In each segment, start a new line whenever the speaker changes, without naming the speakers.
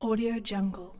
Audio Jungle.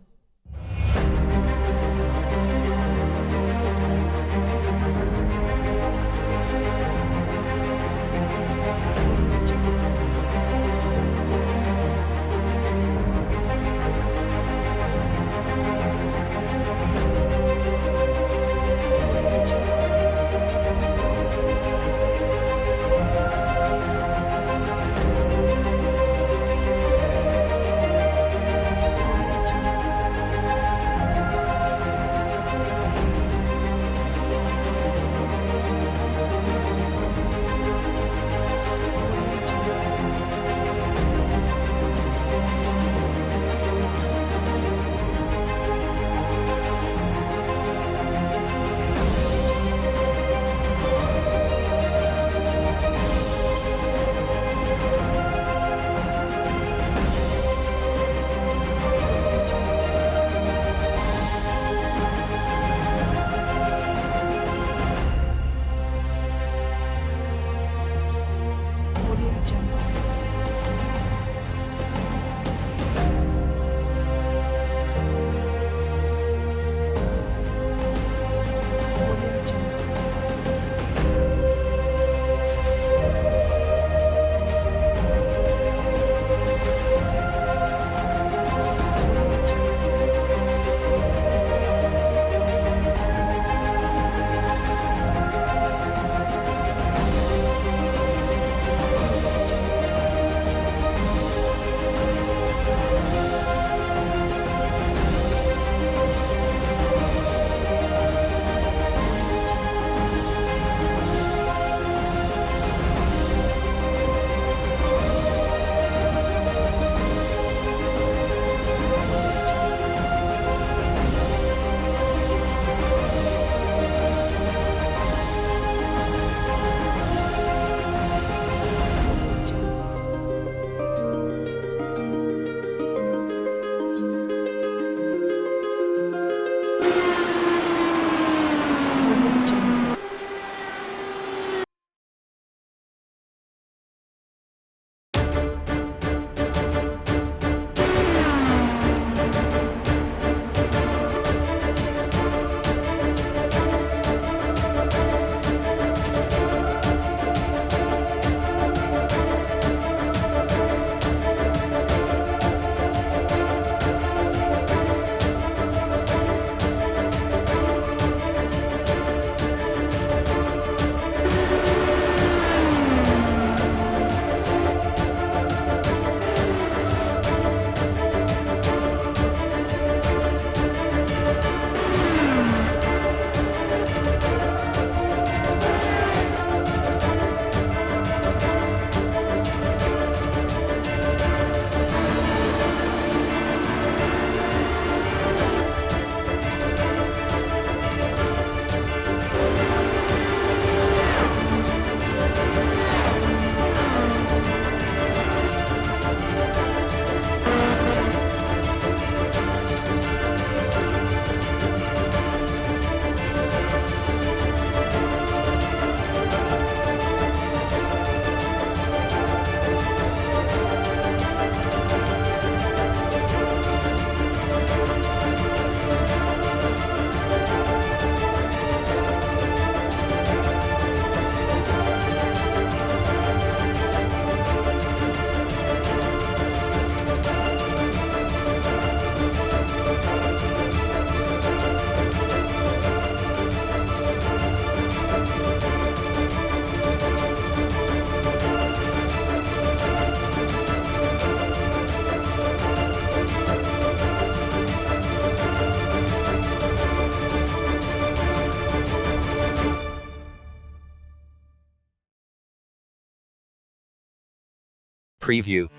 Preview.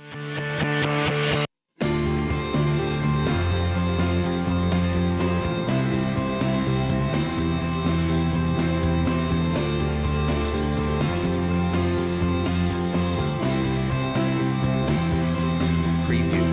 Preview.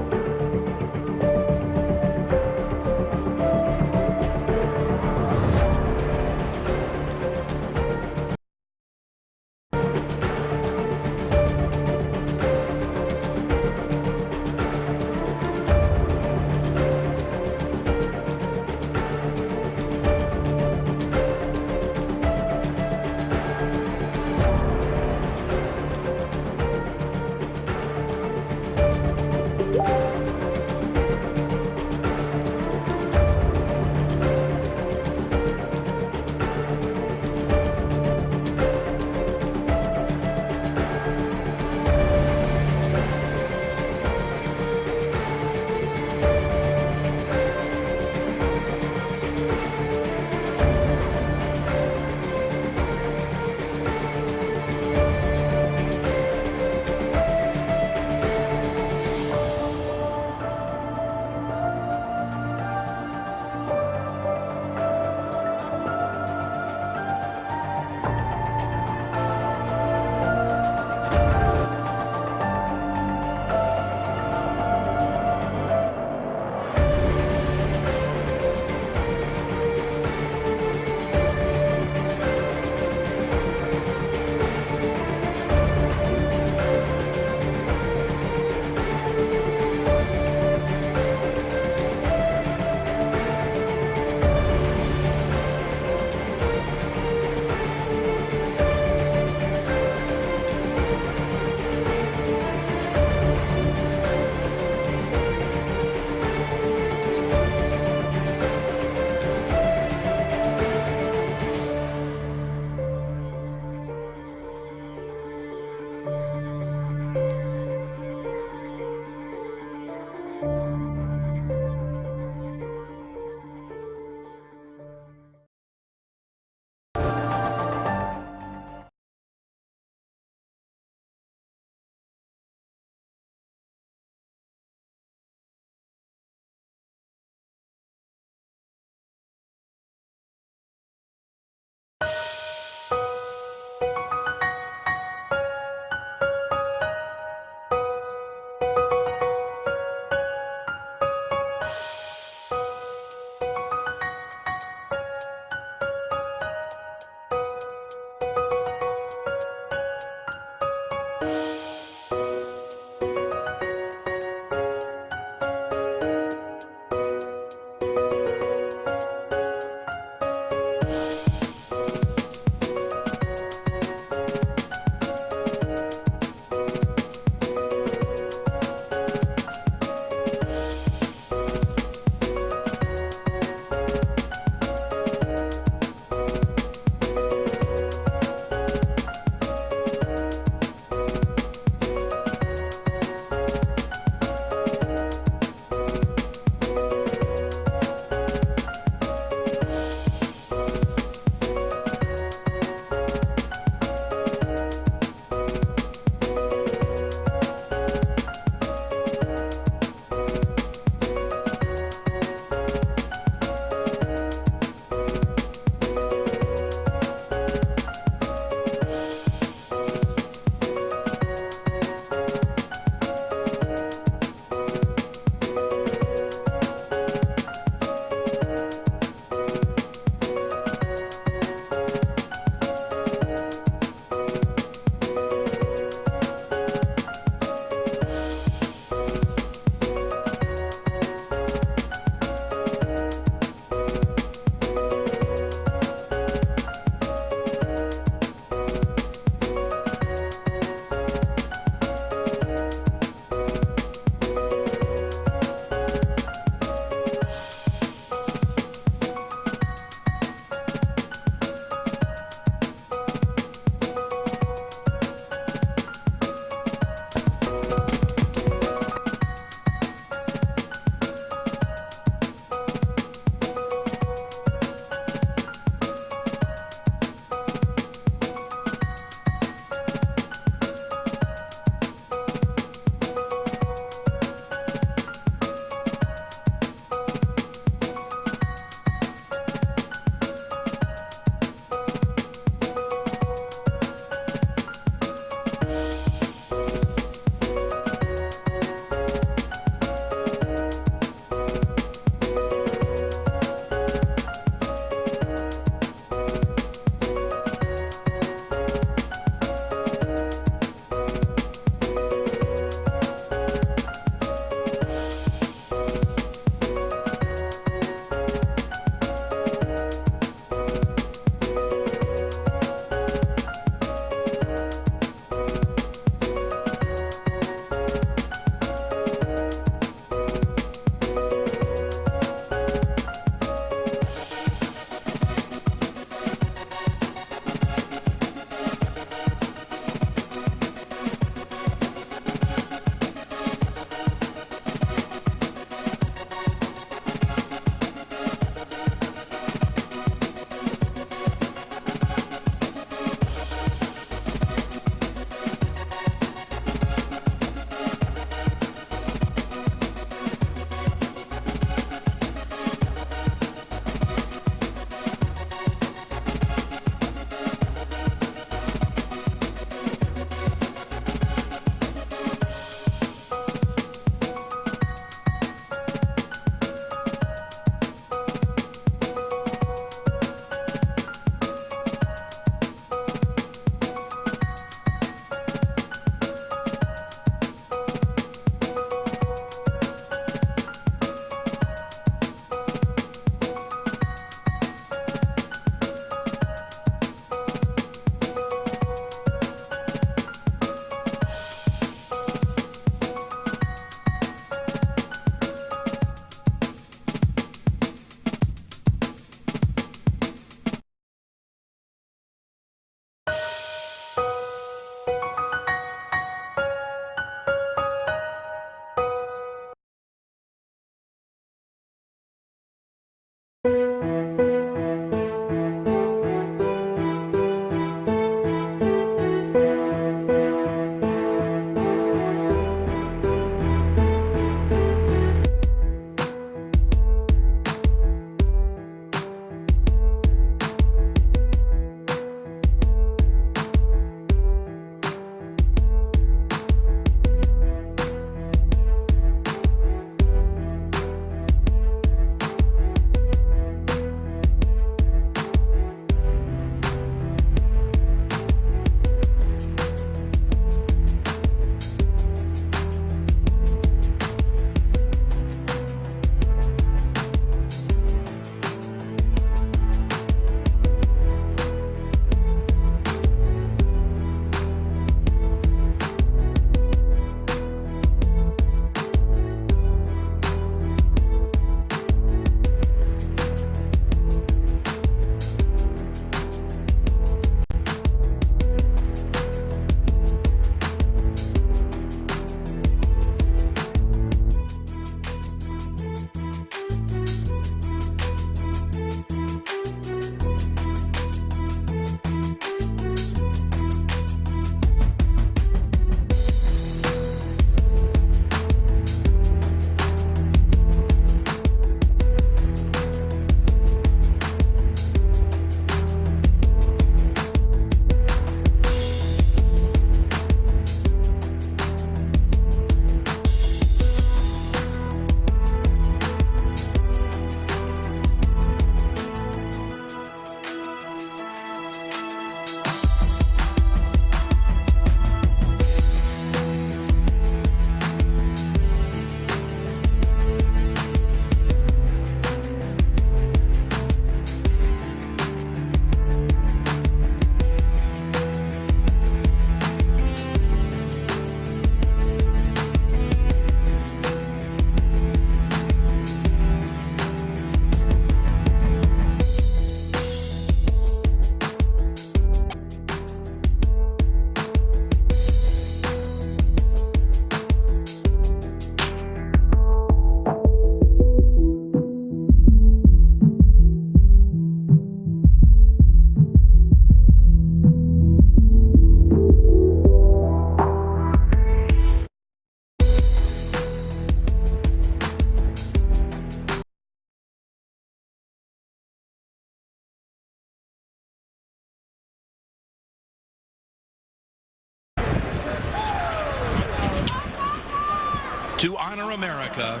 To honor America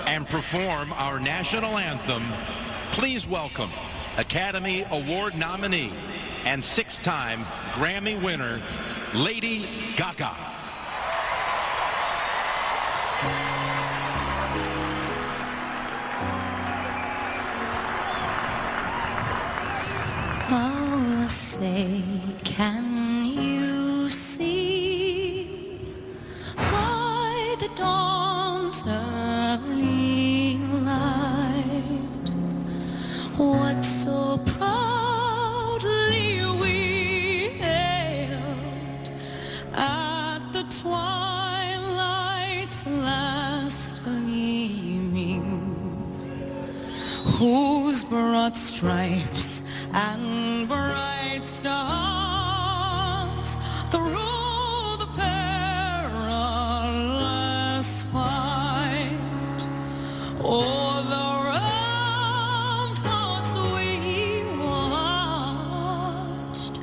and perform our national anthem, please welcome Academy Award nominee and 6-time Grammy winner, Lady Gaga.
Oh, say, can you see by the dawn's early light what so proudly we hailed at the twilight's last gleaming, whose broad stripes and bright stars through the perilous fight o'er the ramparts we watched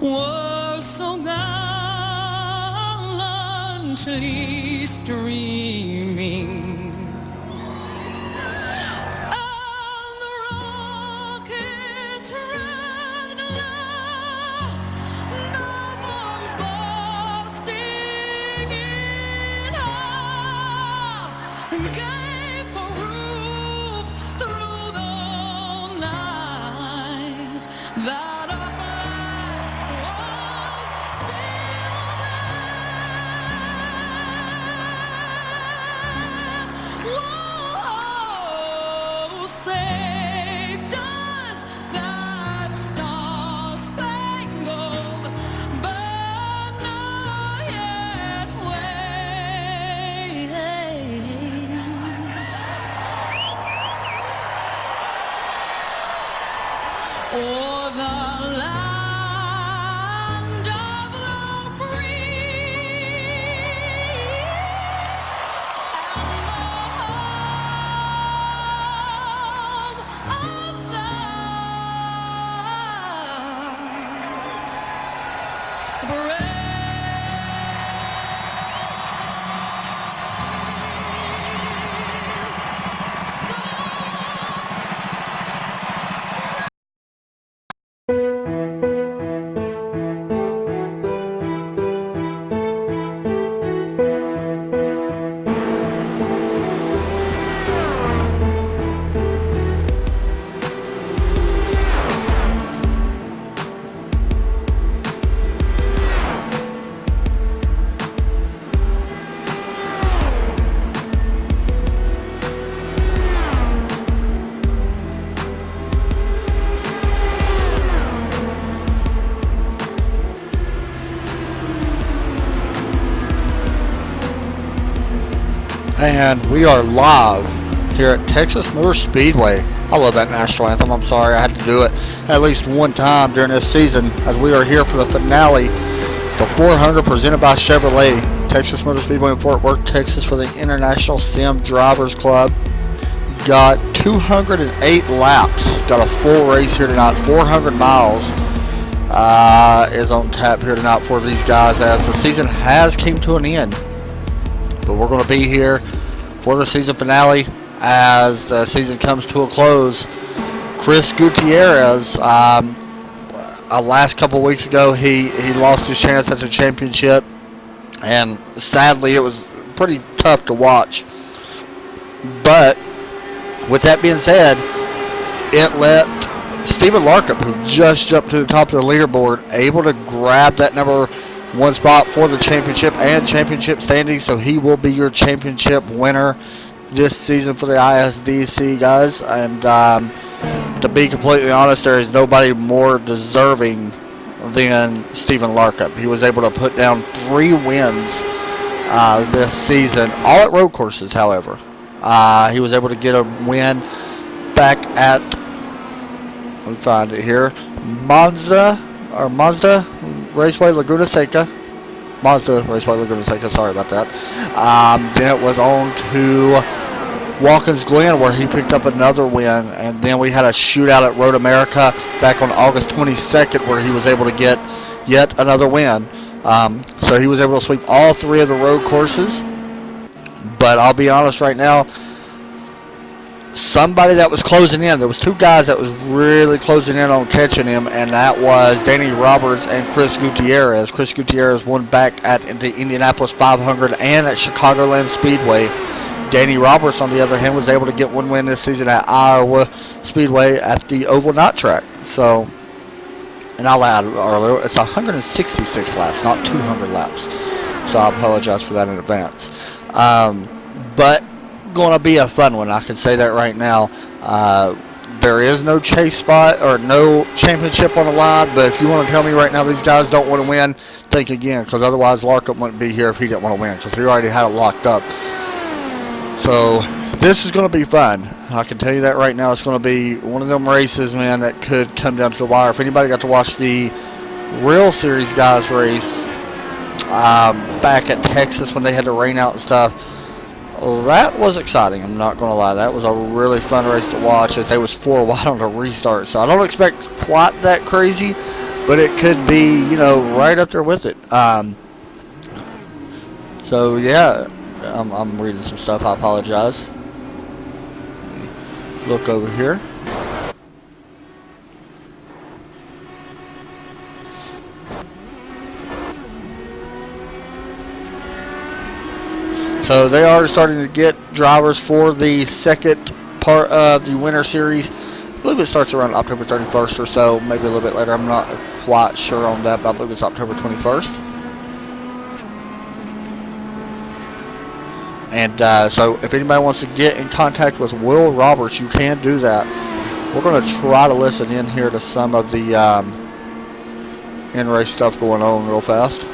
were so gallantly streaming. O'er the land of the free and the home of the brave.
And we are live here at Texas Motor Speedway. I love that national anthem. I'm sorry I had to do it at least one time during this season, as we are here for the finale, the 400 presented by Chevrolet, Texas Motor Speedway in Fort Worth, Texas, for the International Sim Drivers Club. Got 208 laps. Got a full race here tonight. 400 miles is on tap here tonight for these guys, as the season has came to an end. But we're going to be here for the season finale as the season comes to a close. Chris Gutierrez, last couple of weeks ago, he lost his chance at the championship, and sadly it was pretty tough to watch. But with that being said, it let Stephen Larkup, who just jumped to the top of the leaderboard, able to grab that number one spot for the championship and championship standings, so he will be your championship winner this season for the ISDC, guys. And to be completely honest, there is nobody more deserving than Stephen Larkup. He was able to put down 3 wins this season, all at road courses. However, he was able to get a win back at, let me find it here, Mazda Raceway Laguna Seca. Mazda Raceway Laguna Seca, sorry about that. Then it was on to Watkins Glen, where he picked up another win. And then we had a shootout at Road America back on August 22nd, where he was able to get yet another win. So he was able to sweep all 3 of the road courses. But I'll be honest right now, somebody that was closing in, there was two guys that was really closing in on catching him, and that was Danny Roberts and Chris Gutierrez. Chris Gutierrez won back at the Indianapolis 500 and at Chicagoland Speedway. Danny Roberts, on the other hand, was able to get one win this season at Iowa Speedway at the Oval Knot Track. So, and I'll add earlier, it's 166 laps, not 200 laps. So I apologize for that in advance. But going to be a fun one, I can say that right now. There is no chase spot or no championship on the line, but if you want to tell me right now these guys don't want to win, think again, because otherwise Larkham wouldn't be here if he didn't want to win, because he already had it locked up. So this is going to be fun. I can tell you that right now. It's going to be one of them races, man, that could come down to the wire. If anybody got to watch the Real Series guys race back at Texas when they had the rain out and stuff, that was exciting. I'm not going to lie. That was a really fun race to watch, as they was 4 wide on the restart. So I don't expect quite that crazy, but it could be, you know, right up there with it. So yeah, I'm reading some stuff. I apologize. Look over here. So they are starting to get drivers for the second part of the Winter Series. I believe it starts around October 31st or so, maybe a little bit later. I'm not quite sure on that, but I believe it's October 21st. And so if anybody wants to get in contact with Will Roberts, you can do that. We're going to try to listen in here to some of the in-race stuff going on real fast.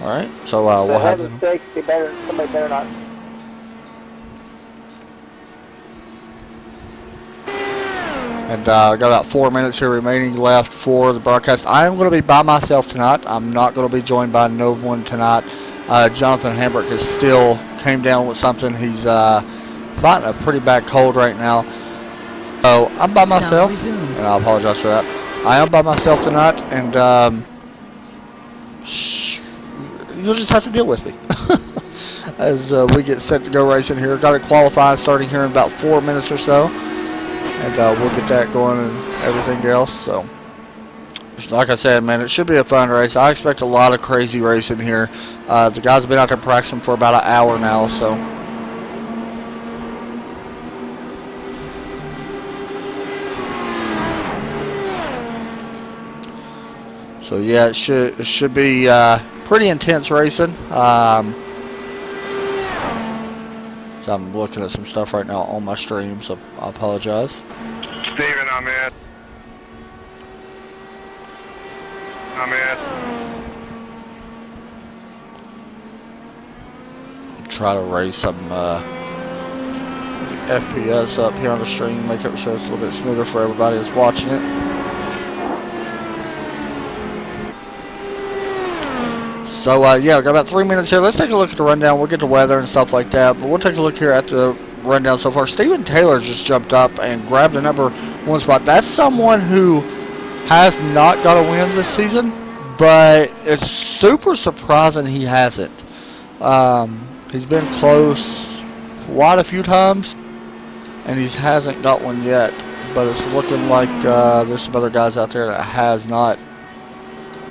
All right, so we'll have them.
Somebody better not.
And got about 4 minutes here remaining left for the broadcast. I am going to be by myself tonight. I'm not going to be joined by no one tonight. Jonathan Hambrick is still came down with something. He's fighting a pretty bad cold right now. So I'm by myself, and I apologize for that. I am by myself tonight, and you'll just have to deal with me as we get set to go racing here. Got it qualified starting here in about 4 minutes or so, and we'll get that going and everything else. So like I said, man, it should be a fun race. I expect a lot of crazy racing here. The guys have been out there practicing for about an hour now, so yeah, it should be pretty intense racing. So I'm looking at some stuff right now on my stream, so I apologize.
Steven, I'm in.
Try to raise some FPS up here on the stream, make it so it's a little bit smoother for everybody that's watching it. So yeah, we've got about 3 minutes here. Let's take a look at the rundown. We'll get the weather and stuff like that, but we'll take a look here at the rundown so far. Steven Taylor just jumped up and grabbed the number 1 spot. That's someone who has not got a win this season, but it's super surprising he hasn't. He's been close quite a few times, and he hasn't got one yet. But it's looking like there's some other guys out there that has not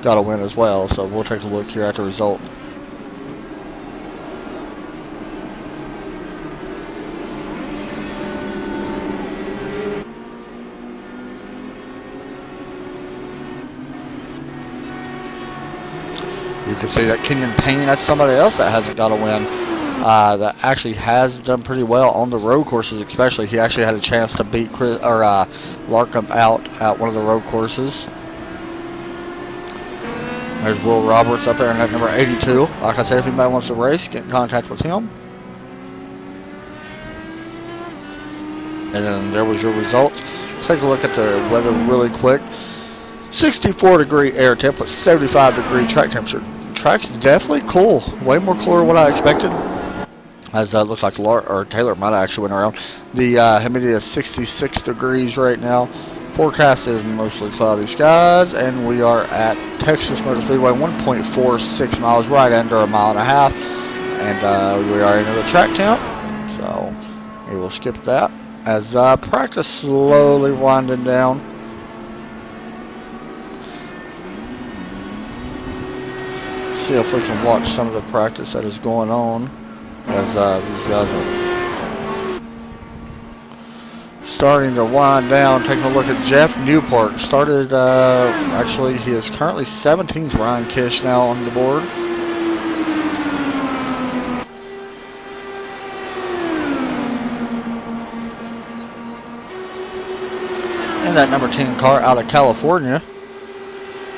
got a win as well. So we'll take a look here at the result. You can see that Kenyon Payne, that's somebody else that hasn't got a win. That actually has done pretty well on the road courses, especially. He actually had a chance to beat Larkham out at one of the road courses. There's Will Roberts up there in that number 82. Like I said, if anybody wants to race, get in contact with him. And then there was your results. Let's take a look at the weather really quick. 64 degree air temp with 75 degree track temperature. Track's definitely cool. Way more cooler than what I expected. As looks like Taylor might have actually went around. The humidity is 66 degrees right now. Forecast is mostly cloudy skies, and we are at Texas Motor Speedway, 1.46 miles, right under a mile and a half. And we are into the track count, so we will skip that as practice slowly winding down. See if we can watch some of the practice that is going on as these guys are starting to wind down. Taking a look at Jeff Newport. Started, actually, he is currently 17th. Ryan Kish now on the board. And that number 10 car out of California.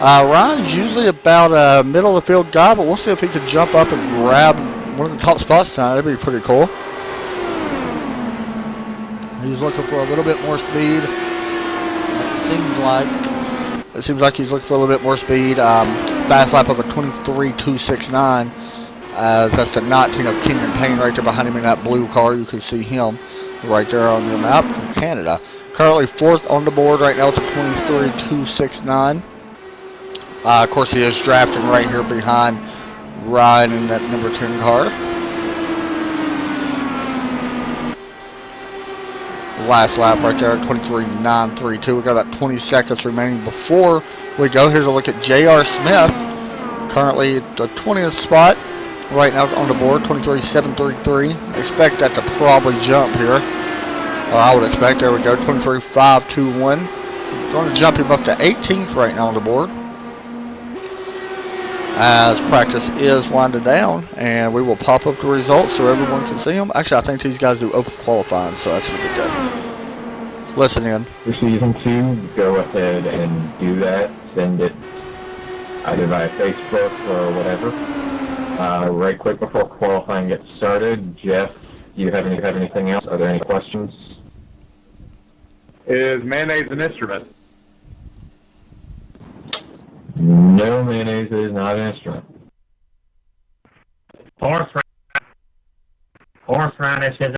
Ryan's usually about a middle of the field guy, but we'll see if he can jump up and grab one of the top spots tonight. That'd be pretty cool. He's looking for a little bit more speed. It seems like he's looking for a little bit more speed. Fast lap of a 23.269. As that's the 19 of Kenyon Payne right there behind him in that blue car. You can see him right there on your map from Canada. Currently fourth on the board right now with a 23.269. Of course, he is drafting right here behind Ryan in that number 10 car. Last lap right there at 23.932. We've got about 20 seconds remaining before we go. Here's a look at J.R. Smith. Currently at the 20th spot right now on the board, 23.733. Expect that to probably jump here. Or I would expect. There we go, 23.521. Going to jump him up to 18th right now on the board. As practice is winding down, and we will pop up the results so everyone can see them. Actually, I think these guys do open qualifying, so that's going to be good. Listen in.
For season 2, go ahead and do that. Send it either via Facebook or whatever. Right quick before qualifying gets started, Jeff, do you have anything else? Are there any questions?
Is mayonnaise an instrument?
No, mayonnaise is not an instrument.
Horseradish is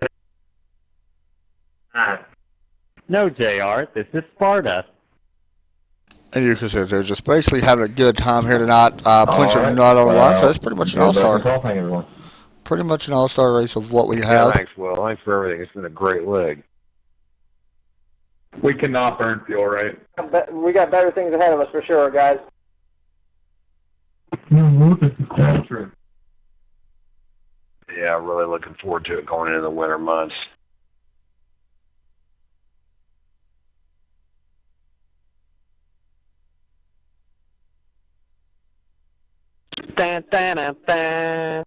No, JR, this is Sparta.
And you can see they're just basically having a good time here tonight. Points are not on the line, so it's pretty much an all-star. Pretty much an all-star race of what we have.
Yeah, thanks, Will. Thanks for everything. It's been a great leg. We cannot burn fuel, right?
We got better things ahead of us for sure, guys.
That's true. Yeah, really looking forward to it going into the winter months.
Dun, dun, dun, dun.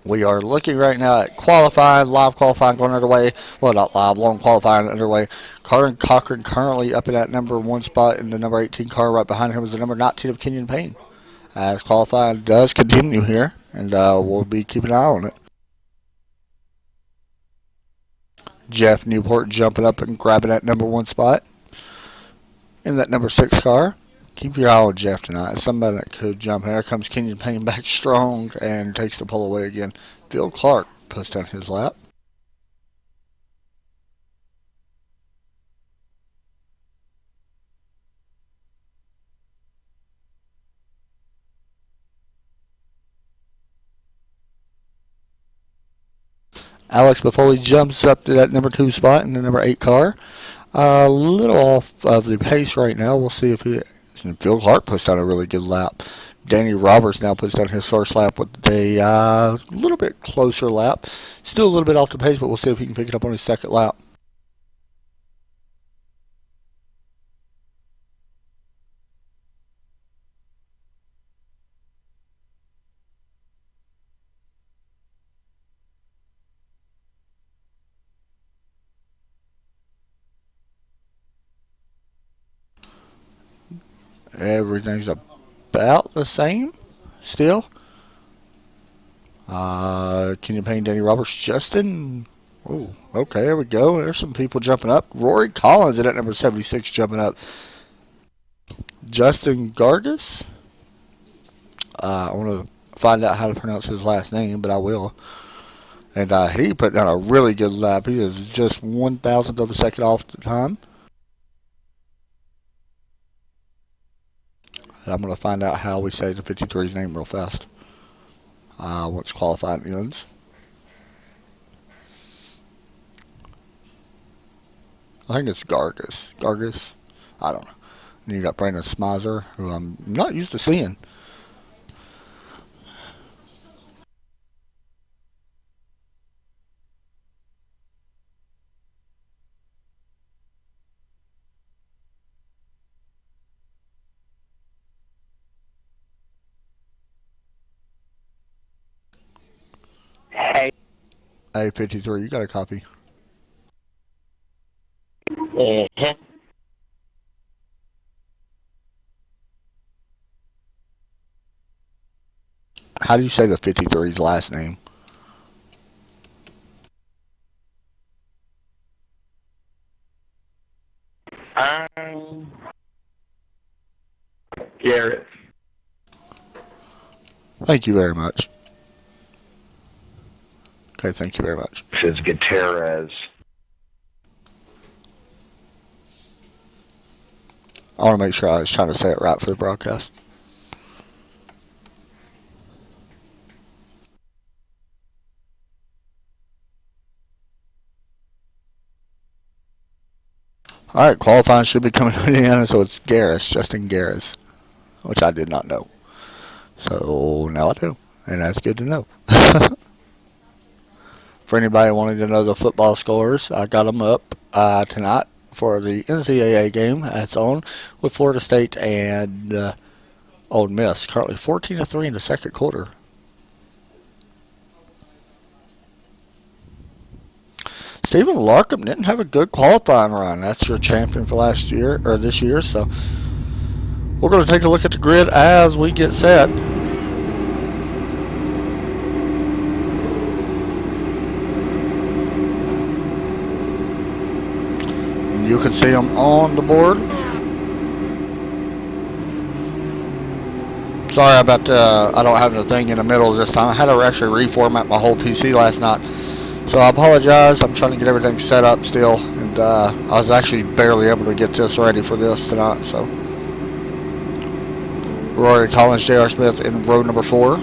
We are looking right now at qualifying, live qualifying going underway. Well, not live, long qualifying underway. Carter Cochran currently up in that number 1 spot in the number 18 car. Right behind him is the number 19 of Kenyon Payne. As qualifying does continue here, and we'll be keeping an eye on it. Jeff Newport jumping up and grabbing that number 1 spot in that number 6 car. Keep your eye on Jeff tonight. Somebody that could jump. Here comes Kenyon Payne back strong and takes the pole away again. Phil Clark puts down his lap. Alex Buffoli jumps up to that number 2 spot in the number 8 car. A little off of the pace right now. We'll see if he... Phil Clark puts down a really good lap. Danny Roberts now puts down his first lap with a little bit closer lap. Still a little bit off the pace, but we'll see if he can pick it up on his second lap. Everything's about the same still. Kenyon Payne, Danny Roberts, Justin. Oh, okay, there we go. There's some people jumping up. Rory Collins at number 76 jumping up. Justin Gargis. I want to find out how to pronounce his last name, but I will. And he put down a really good lap. He is just 1,000th of a second off the time. And I'm going to find out how we say the 53's name real fast once qualifying ends. I think it's Gargis. Gargis? I don't know. And you got Brandon Smizer, who I'm not used to seeing.
Hey.
Hey, 53, you got a copy.
Uh-huh.
How do you say the 53's last name?
Garrett.
Thank you very much. Okay, thank you very much.
Says Gutierrez.
I want to make sure I was trying to say it right for the broadcast. Alright, qualifying should be coming to the end, so it's Garris, Justin Garris, which I did not know. So now I do, and that's good to know. For anybody wanting to know the football scores, I got them up tonight for the NCAA game that's on with Florida State and Ole Miss. Currently 14-3 in the second quarter. Stephen Larkham didn't have a good qualifying run. That's your champion for last year, or this year, so we're going to take a look at the grid as we get set. You can see them on the board. Sorry about I don't have the thing in the middle this time. I had to actually reformat my whole PC last night. So I apologize. I'm trying to get everything set up still. And I was actually barely able to get this ready for this tonight. So Rory Collins, J.R. Smith in row number 4.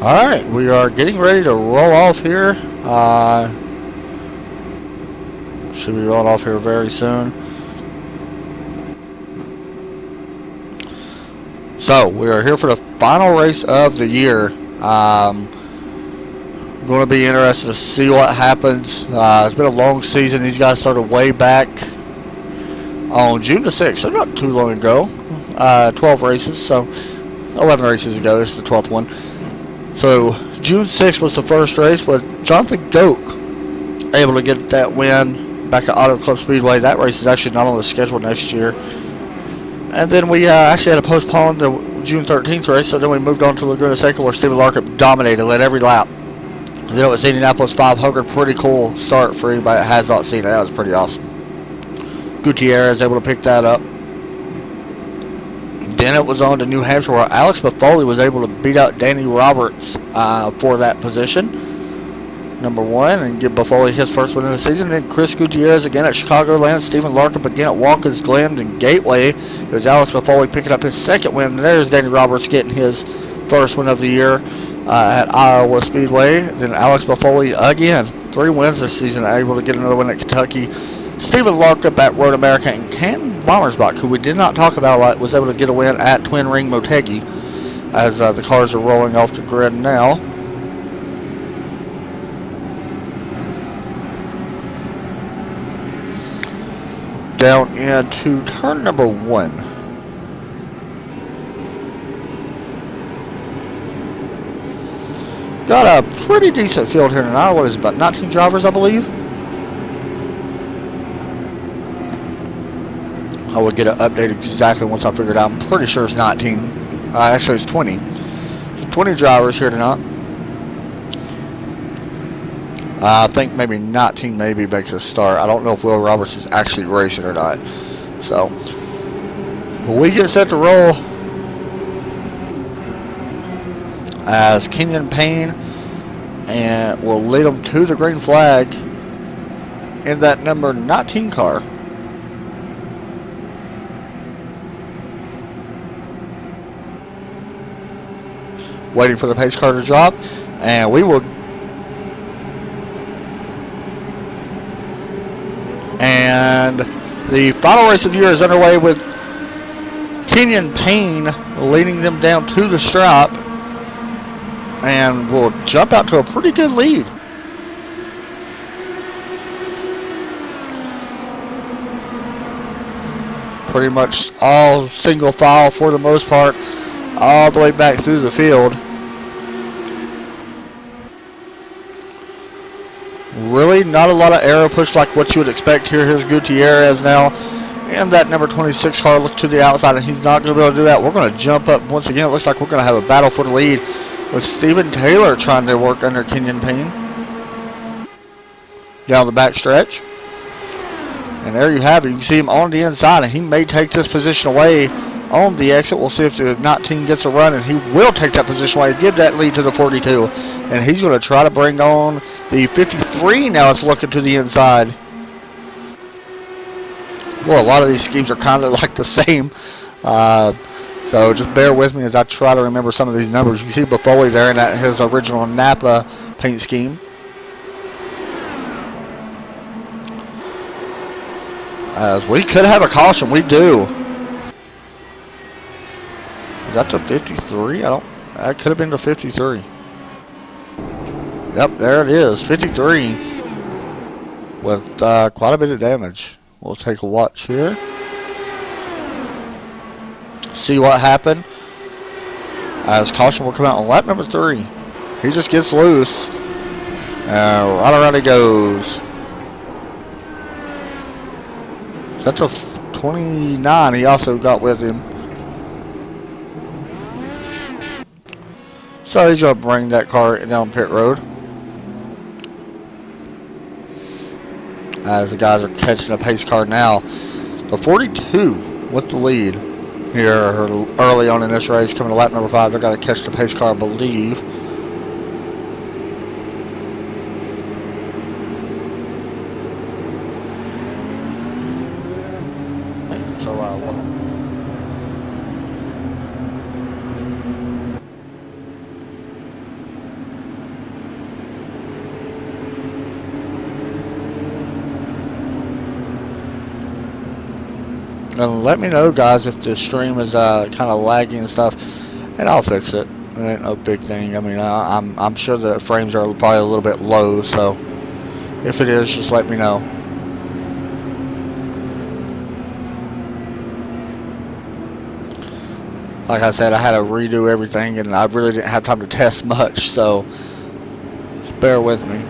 Alright, we are getting ready to roll off here. Should be rolling off here very soon. So, we are here for the final race of the year. Going to be interested to see what happens. It's been a long season. These guys started way back on June the 6th, so not too long ago. 12 races, so 11 races ago. This is the 12th one. So June 6th was the first race, but Jonathan Goke able to get that win back at Auto Club Speedway. That race is actually not on the schedule next year. And then we actually had to postpone the June 13th race, so then we moved on to Laguna Seca where Stephen Larkham dominated, led every lap. Then it was Indianapolis 500. Pretty cool start for anybody that has not seen it. That was pretty awesome. Gutierrez able to pick that up. Then it was on to New Hampshire where Alex Buffoli was able to beat out Danny Roberts for that position, number 1, and give Buffoli his first win of the season. Then Chris Gutierrez again at Chicagoland, Stephen Larkham again at Watkins Glen and Gateway. It was Alex Buffoli picking up his second win. And there's Danny Roberts getting his first win of the year at Iowa Speedway. Then Alex Buffoli again, 3 wins this season, able to get another win at Kentucky. Stephen Larkham at Road America, and Ken Bommersbach, who we did not talk about a lot, was able to get a win at Twin Ring Motegi as the cars are rolling off the grid now. Down into turn number 1. Got a pretty decent field here tonight. What is it, about 19 drivers, I believe? I will get an update exactly once I figure it out. I'm pretty sure it's 19. Actually, it's 20. So 20 drivers here tonight. I think maybe 19 maybe makes a start. I don't know if Will Roberts is actually racing or not. So, when we get set to roll, as Kenyon Payne and will lead them to the green flag in that number 19 car. Waiting for the pace car to drop, and we will. And the final race of the year is underway with Kenyon Payne leading them down to the stripe, and will jump out to a pretty good lead. Pretty much all single file for the most part, all the way back through the field. Really not a lot of aero push like what you would expect here. Here's Gutierrez now. And that number 26 car look to the outside, and he's not going to be able to do that. We're going to jump up once again. It looks like we're going to have a battle for the lead with Stephen Taylor trying to work under Kenyon Payne. Down the back stretch. And there you have it. You can see him on the inside, and he may take this position away on the exit. We'll see if the 19 gets a run, and he will take that position away and give that lead to the 42. And he's going to try to bring on the 53. Now it's looking to the inside. Well, a lot of these schemes are kind of like the same. So just bear with me as I try to remember some of these numbers. You can see Buffoli there in that his original Napa paint scheme. As we could have a caution. We do. Is that the 53? That could have been the 53. Yep, there it is. 53 with quite a bit of damage. We'll take a watch here. See what happened. As caution will come out on lap number 3. He just gets loose. Right around he goes. Is that the 29 he also got with him? So he's going to bring that car down pit road. As the guys are catching a pace car now. The 42 with the lead here early on in this race. Coming to lap number 5. They're going to catch the pace car, I believe. And let me know, guys, if the stream is kind of lagging and stuff, and I'll fix it. It ain't no big thing. I mean, I'm sure the frames are probably a little bit low, so if it is, just let me know. Like I said, I had to redo everything, and I really didn't have time to test much, so just bear with me.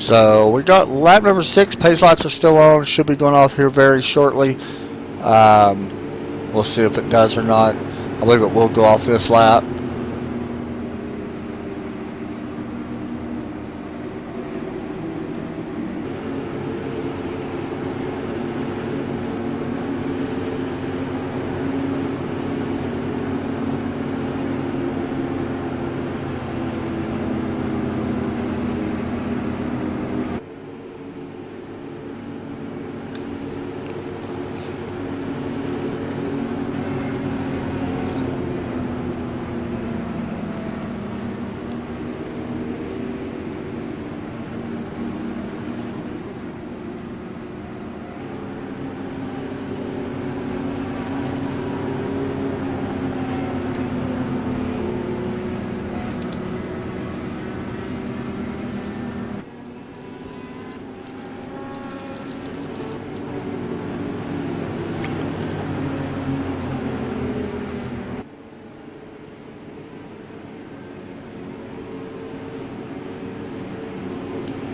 So we got lap number 6. Pace lights are still on. Should be going off here very shortly. We'll see if it does or not. I believe it will go off this lap.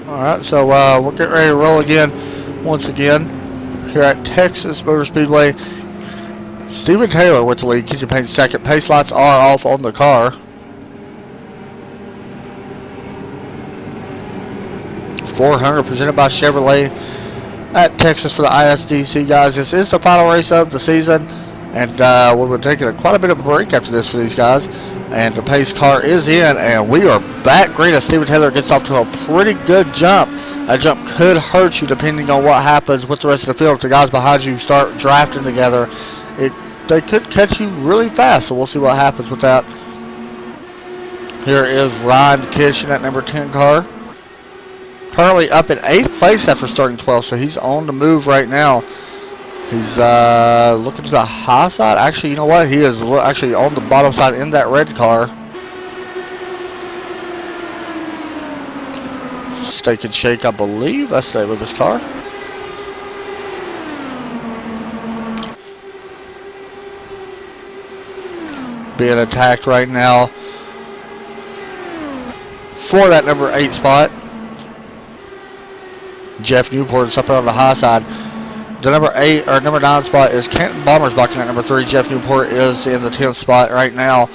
Alright, so we're getting ready to roll again, once again, here at Texas Motor Speedway. Steven Taylor with the lead, Kitchen Payne second. Pace lights are off on the car. 400 presented by Chevrolet at Texas for the ISDC, guys. This is the final race of the season, and we're taking quite a bit of a break after this for these guys. And the pace car is in, and we are back green as Steven Taylor gets off to a pretty good jump. A jump could hurt you depending on what happens with the rest of the field. If the guys behind you start drafting together, they could catch you really fast, so we'll see what happens with that. Here is Ryan Kish in that number 10 car. Currently up in 8th place after starting 12th, so he's on the move right now. He's looking to the high side. Actually, you know what? He is actually on the bottom side in that red car. Steak and Shake, I believe. That's the name of his car. Being attacked right now for that number 8 spot. Jeff Newport is up there on the high side. The number 8 or number 9 spot is Kenton Bommersbach at number 3. Jeff Newport is in the 10th spot right now.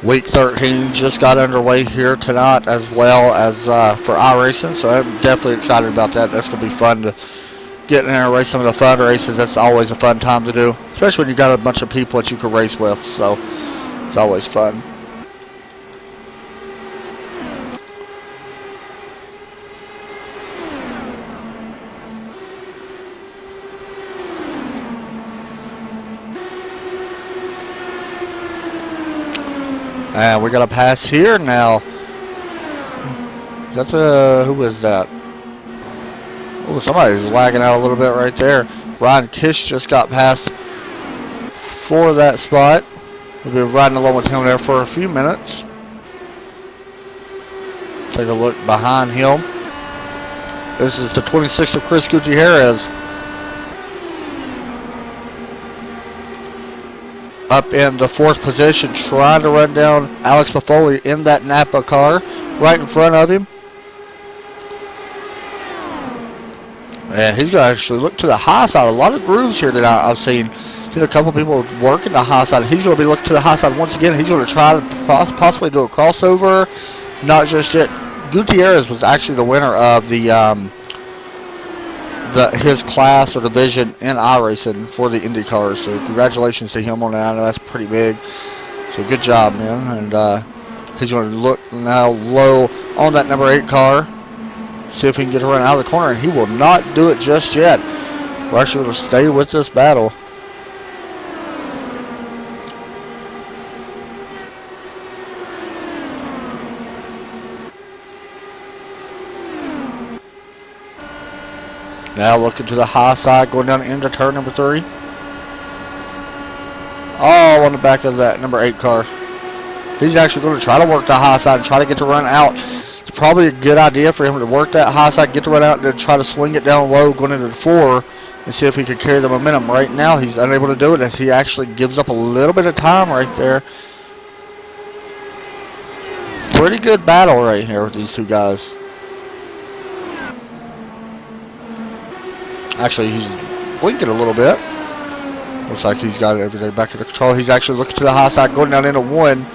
Week 13 just got underway here tonight, as well as for iRacing, so I'm definitely excited about that. That's going to be fun to get in there and race some of the fun races. That's always a fun time to do, especially when you got a bunch of people that you can race with, so it's always fun. And we got a pass here now. Is that who is that? Oh, somebody's lagging out a little bit right there. Ryan Kish just got past for that spot. We'll be riding along with him there for a few minutes. Take a look behind him. This is the 26th of Chris Gutierrez. Up in the 4th position, trying to run down Alex Buffoli in that Napa car right in front of him. And he's going to actually look to the high side. A lot of grooves here tonight I've seen a couple people working the high side. He's going to be looking to the high side once again. He's going to try to possibly do a crossover. Not just yet. Gutierrez was actually the winner of his class or division in iRacing for the Indy cars. So congratulations to him on that. I know that's pretty big. So good job, man. And he's going to look now low on that number 8 car. See if he can get around out of the corner, and he will not do it just yet. We're actually going to stay with this battle. Now looking to the high side, going down into turn number 3. Oh, on the back of that number 8 car. He's actually going to try to work the high side and try to get the run out. It's probably a good idea for him to work that high side, get the run out, and then try to swing it down low going into the 4 and see if he could carry the momentum. Right now, he's unable to do it as he actually gives up a little bit of time right there. Pretty good battle right here with these two guys. Actually, he's blinking a little bit. Looks like he's got everything back under control. He's actually looking to the high side, going down into 1.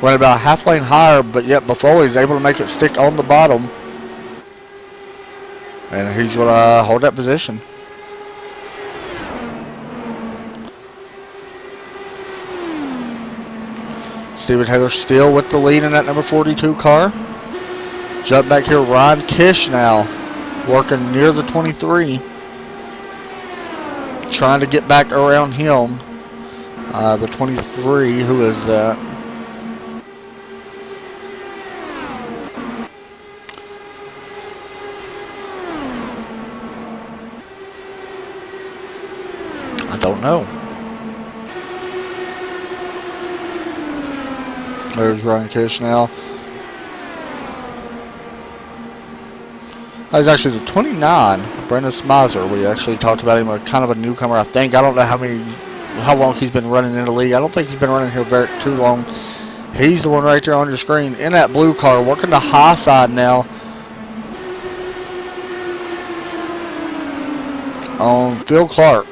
Running about half lane higher, but yet Buffalo is able to make it stick on the bottom. And he's going to hold that position. Steven Taylor still with the lead in that number 42 car. Jump back here, Ryan Kish now working near the 23. Trying to get back around him. The 23, who is that? I don't know. There's Ryan Kish now. That was actually the 29, Brendan Smizer. We actually talked about him, kind of a newcomer, I think. I don't know how long he's been running in the league. I don't think he's been running here too long. He's the one right there on your screen in that blue car, working the high side now on Phil Clark.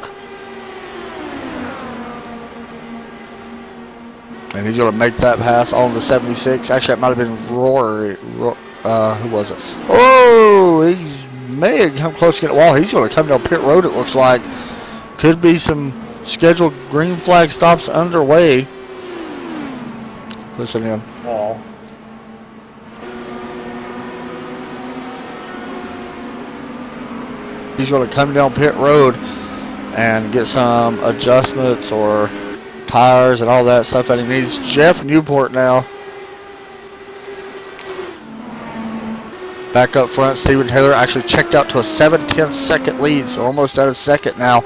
And he's going to make that pass on the 76. Actually, it might have been Rory. Who was it? Oh, he may have come close to getting the wall. He's going to come down pit road, it looks like. Could be some scheduled green flag stops underway. Listen in.
Wall.
He's going to come down pit road and get some adjustments or tires and all that stuff that he needs. Jeff Newport now. Back up front, Steven Taylor actually checked out to a 7/10 second lead, so almost at a second now.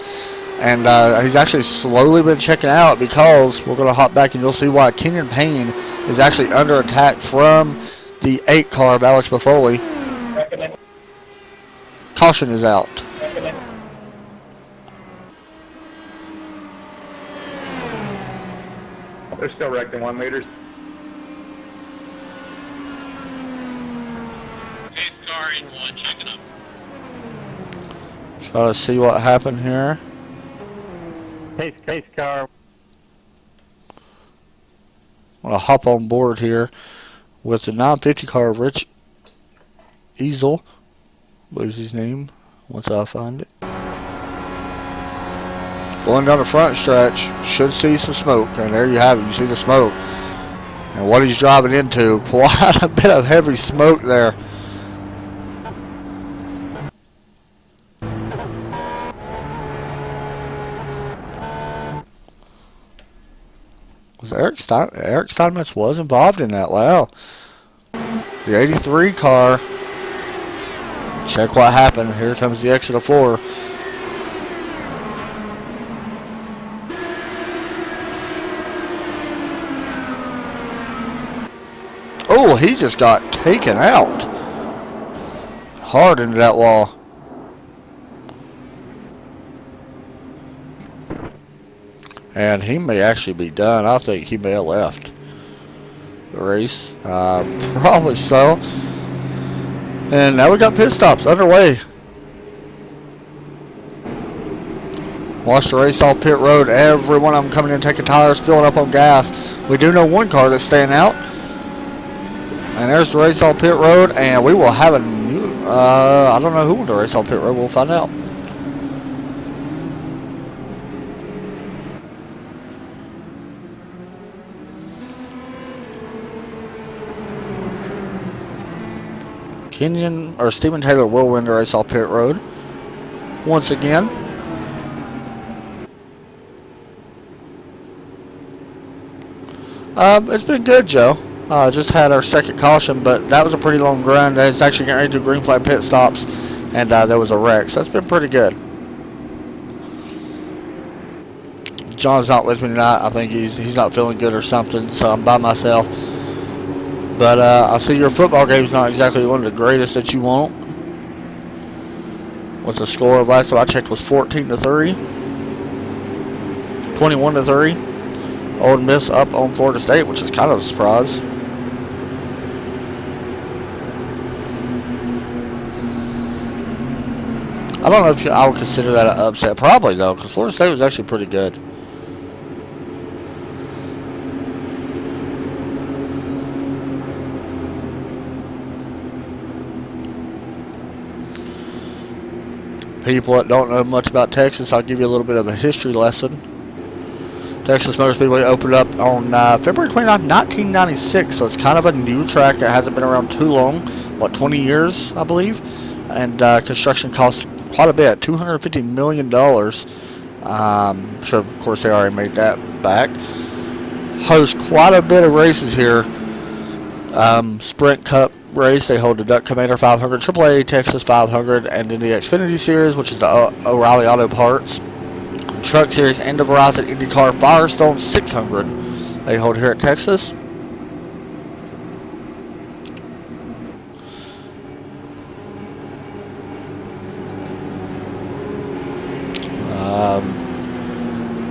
And he's actually slowly been checking out because we're going to hop back and you'll see why Kenyon Payne is actually under attack from the 8 car of Alex Buffoli. Caution is out.
They're still wrecking 1 meters.
Car in 1, checking up.
Try to see what happened here.
Pace car.
I'm going to hop on board here with the 950 car of Rich Easel. I believe his name. Once I find it. Going down the front stretch, should see some smoke, and there you have it. You see the smoke. And what he's driving into, quite a bit of heavy smoke there. Was Eric Steinmetz was involved in that. Wow. The 83 car. Check what happened. Here comes the exit of 4. Oh, he just got taken out. Hard into that wall. And he may actually be done. I think he may have left the race. Probably so. And now we got pit stops underway. Watch the race off pit road. Every one of them coming in taking tires, filling up on gas. We do know one car that's staying out. And there's the race off pit road. And we will have a new, I don't know who will the race off pit road. We'll find out. Kenyon or Steven Taylor will win the race off pit road once again. It's been good, Joe. Just had our second caution, but that was a pretty long run. It's actually getting ready to do green flag pit stops, and there was a wreck, so it's been pretty good. John's not with me tonight. I think he's not feeling good or something, so I'm by myself. But I see your football game's not exactly one of the greatest that you want. What the score of last time I checked was 14-3. 21-3. Ole Miss up on Florida State, which is kind of a surprise. I don't know if I would consider that an upset. Probably, though, because Florida State was actually pretty good. People that don't know much about Texas, I'll give you a little bit of a history lesson. Texas Motor Speedway opened up on February 29, 1996, so it's kind of a new track. It hasn't been around too long, 20 years, I believe. And construction cost quite a bit, $250 million. So, of course, they already made that back. Host quite a bit of races here. Sprint Cup race, they hold the Duck Commander 500, AAA Texas 500, and then the Xfinity Series, which is the O'Reilly Auto Parts. Truck Series and the Verizon IndyCar Firestone 600 they hold here at Texas.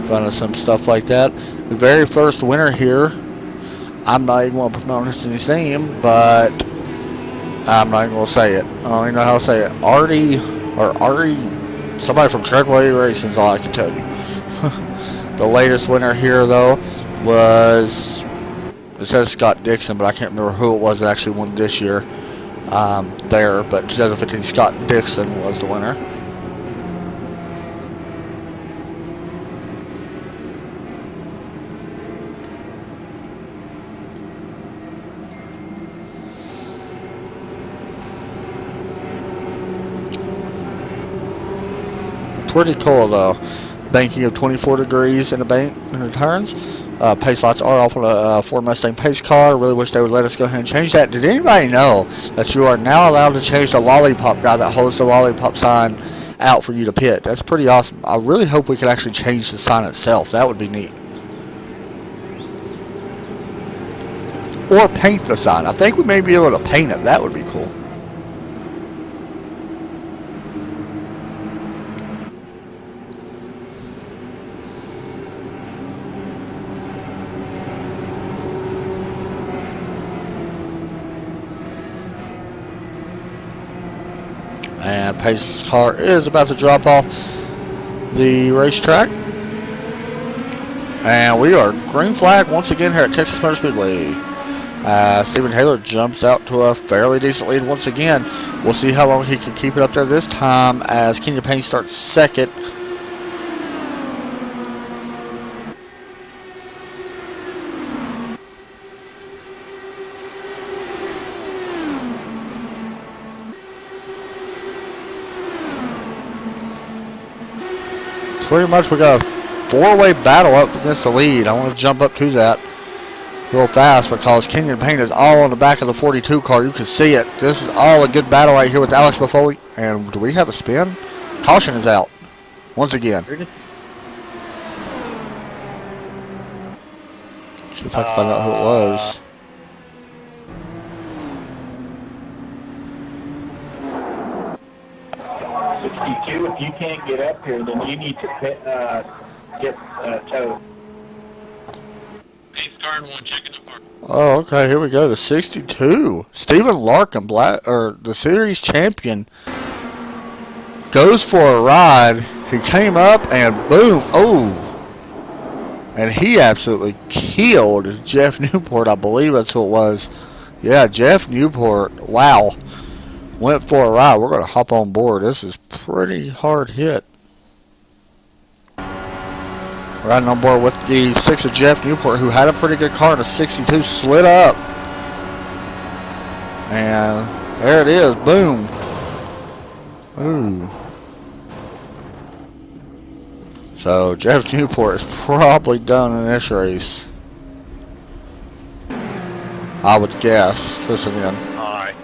Fun of some stuff like that. The very first winner here, I'm not even going to pronounce his name, but I'm not even going to say it. I don't even know how to say it. Artie, somebody from Treadway Racing is all I can tell you. The latest winner here, though, was, it says Scott Dixon, but I can't remember who it was that actually won this year there, but 2015 Scott Dixon was the winner. Pretty cool though. Banking of 24 degrees in the bank when it turns. Pace lights are off on a Ford Mustang pace car. Really wish they would let us go ahead and change that. Did anybody know that you are now allowed to change the lollipop guy that holds the lollipop sign out for you to pit? That's pretty awesome. I really hope we could actually change the sign itself. That would be neat. Or paint the sign. I think we may be able to paint it. That would be cool. And Pace's car is about to drop off the racetrack. And we are green flag once again here at Texas Motor Speedway. Stephen Taylor jumps out to a fairly decent lead once again. We'll see how long he can keep it up there this time as Kenyon Payne starts second. Pretty much we got a four-way battle up against the lead. I want to jump up to that real fast because Kenyon Payne is all on the back of the 42 car. You can see it. This is all a good battle right here with Alex Buffoli. And do we have a spin? Caution is out once again. See if I can find out who it was.
If you can't get up here, then you need to get towed.
Pace car and one checking the park.
Oh, okay. Here we go to 62. Stephen Larkin, the series champion, goes for a ride. He came up and boom! Oh, and he absolutely killed Jeff Newport. I believe that's who it was. Yeah, Jeff Newport. Wow. Went for a ride. We're going to hop on board. This is pretty hard hit. Riding on board with the 6 of Jeff Newport, who had a pretty good car in a 62, slid up. And there it is. Boom. Ooh. So Jeff Newport is probably done in this race, I would guess. Listen in.
Alright.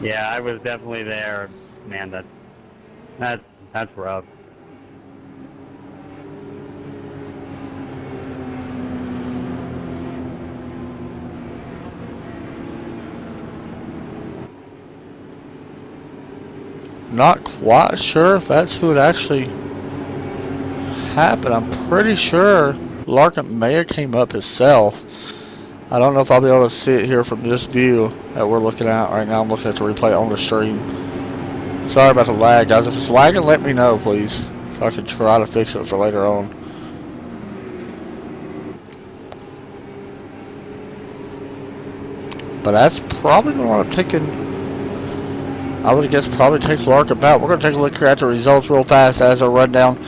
Yeah, I was definitely there. Man, that's rough.
Not quite sure if that's who it actually happened. I'm pretty sure Larkin may have came up himself. I don't know if I'll be able to see it here from this view that we're looking at right now. I'm looking at the replay on the stream. Sorry about the lag, guys. If it's lagging, let me know, please, so I can try to fix it for later on. But that's probably what I'm taking. I would guess probably take Larkin back. We're going to take a look here at the results real fast as a rundown.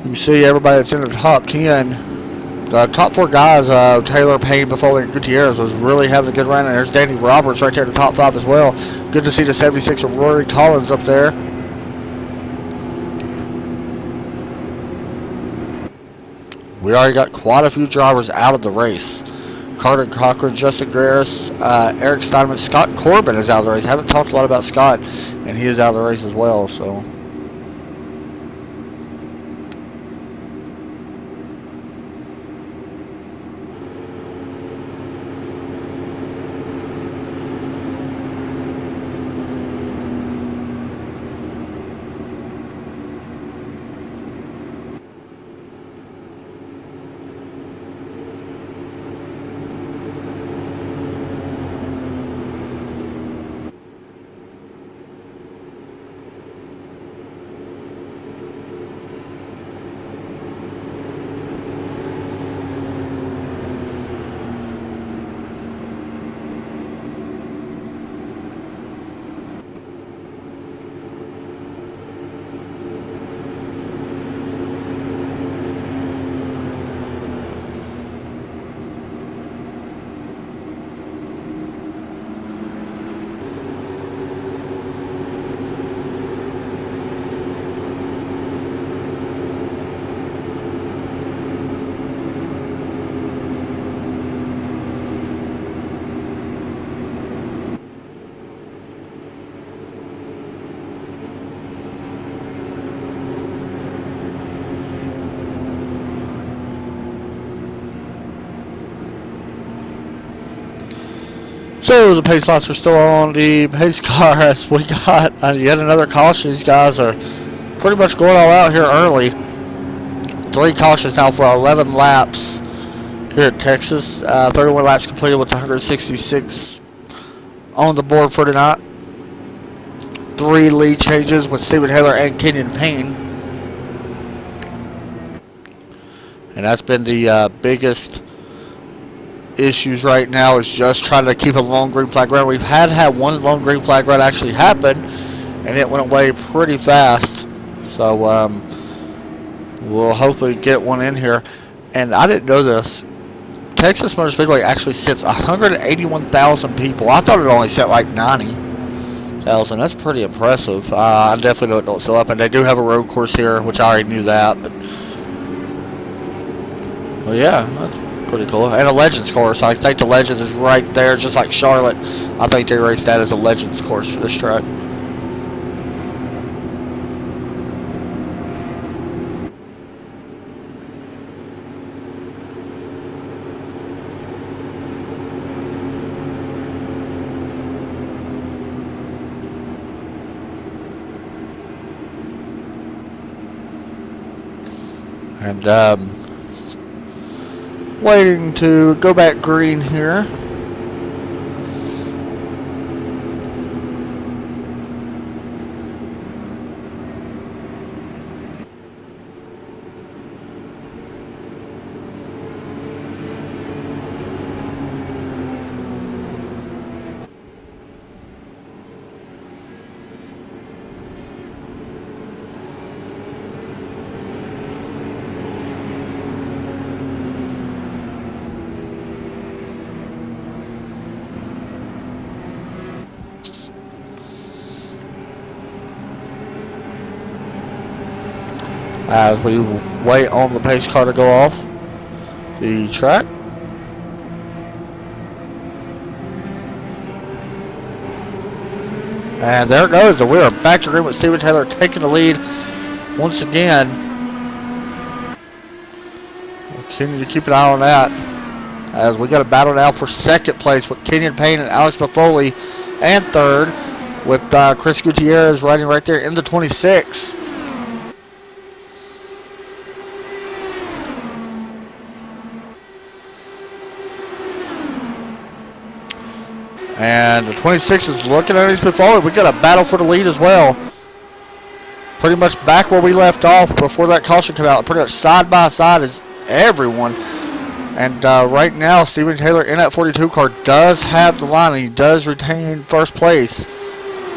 You see everybody that's in the top 10. The top 4 guys, Taylor, Payne, Buffoli, and Gutierrez, was really having a good run. And there's Danny Roberts right there in the top 5 as well. Good to see the 76 of Rory Collins up there. We already got quite a few drivers out of the race. Carter Cochran, Justin Graris, Eric Steinman, Scott Corbin is out of the race. Haven't talked a lot about Scott, and he is out of the race as well. So. So the pace lights are still on the pace car as we got yet another caution. These guys are pretty much going all out here early. 3 cautions now for 11 laps here at Texas. 31 laps completed with 166 on the board for tonight. 3 lead changes with Stephen Taylor and Kenyon Payne. And that's been the biggest issues right now, is just trying to keep a long green flag run. We've had one long green flag run actually happen, and it went away pretty fast. So we'll hopefully get one in here. And I didn't know this. Texas Motor Speedway actually sits 181,000 people. I thought it only set like 90,000. That's pretty impressive. I definitely know it don't sell up, and they do have a road course here, which I already knew that. But well, yeah, that's pretty cool. And a Legends course. I think the Legends is right there, just like Charlotte. I think they raced that as a Legends course for this track. And waiting to go back green here. As we wait on the pace car to go off the track. And there it goes. And we are back to green with Stephen Taylor taking the lead once again. We'll continue to keep an eye on that, as we got a battle now for second place with Kenyon Payne and Alex Buffoli, and third with Chris Gutierrez riding right there in the 26. And the 26 is looking underneath forward. We got a battle for the lead as well. Pretty much back where we left off before that caution came out. Pretty much side by side is everyone. And right now, Steven Taylor in that 42 car does have the line, and he does retain first place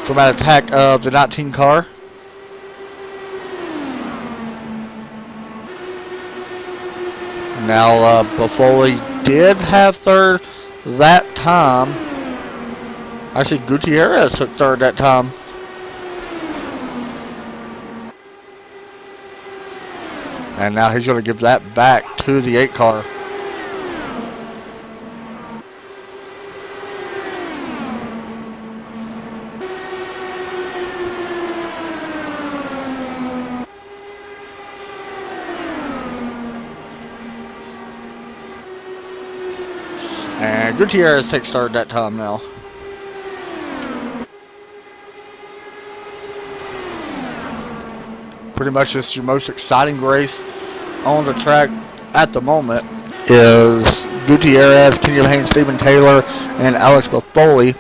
from that attack of the 19 car. Now, Buffoli did have third that time. Actually, Gutierrez took third that time. And now he's going to give that back to the 8 car. And Gutierrez takes third that time now. Pretty much just your most exciting race on the track at the moment is Gutierrez, Kenyon Payne, Steven Taylor, and Alex Buffoli.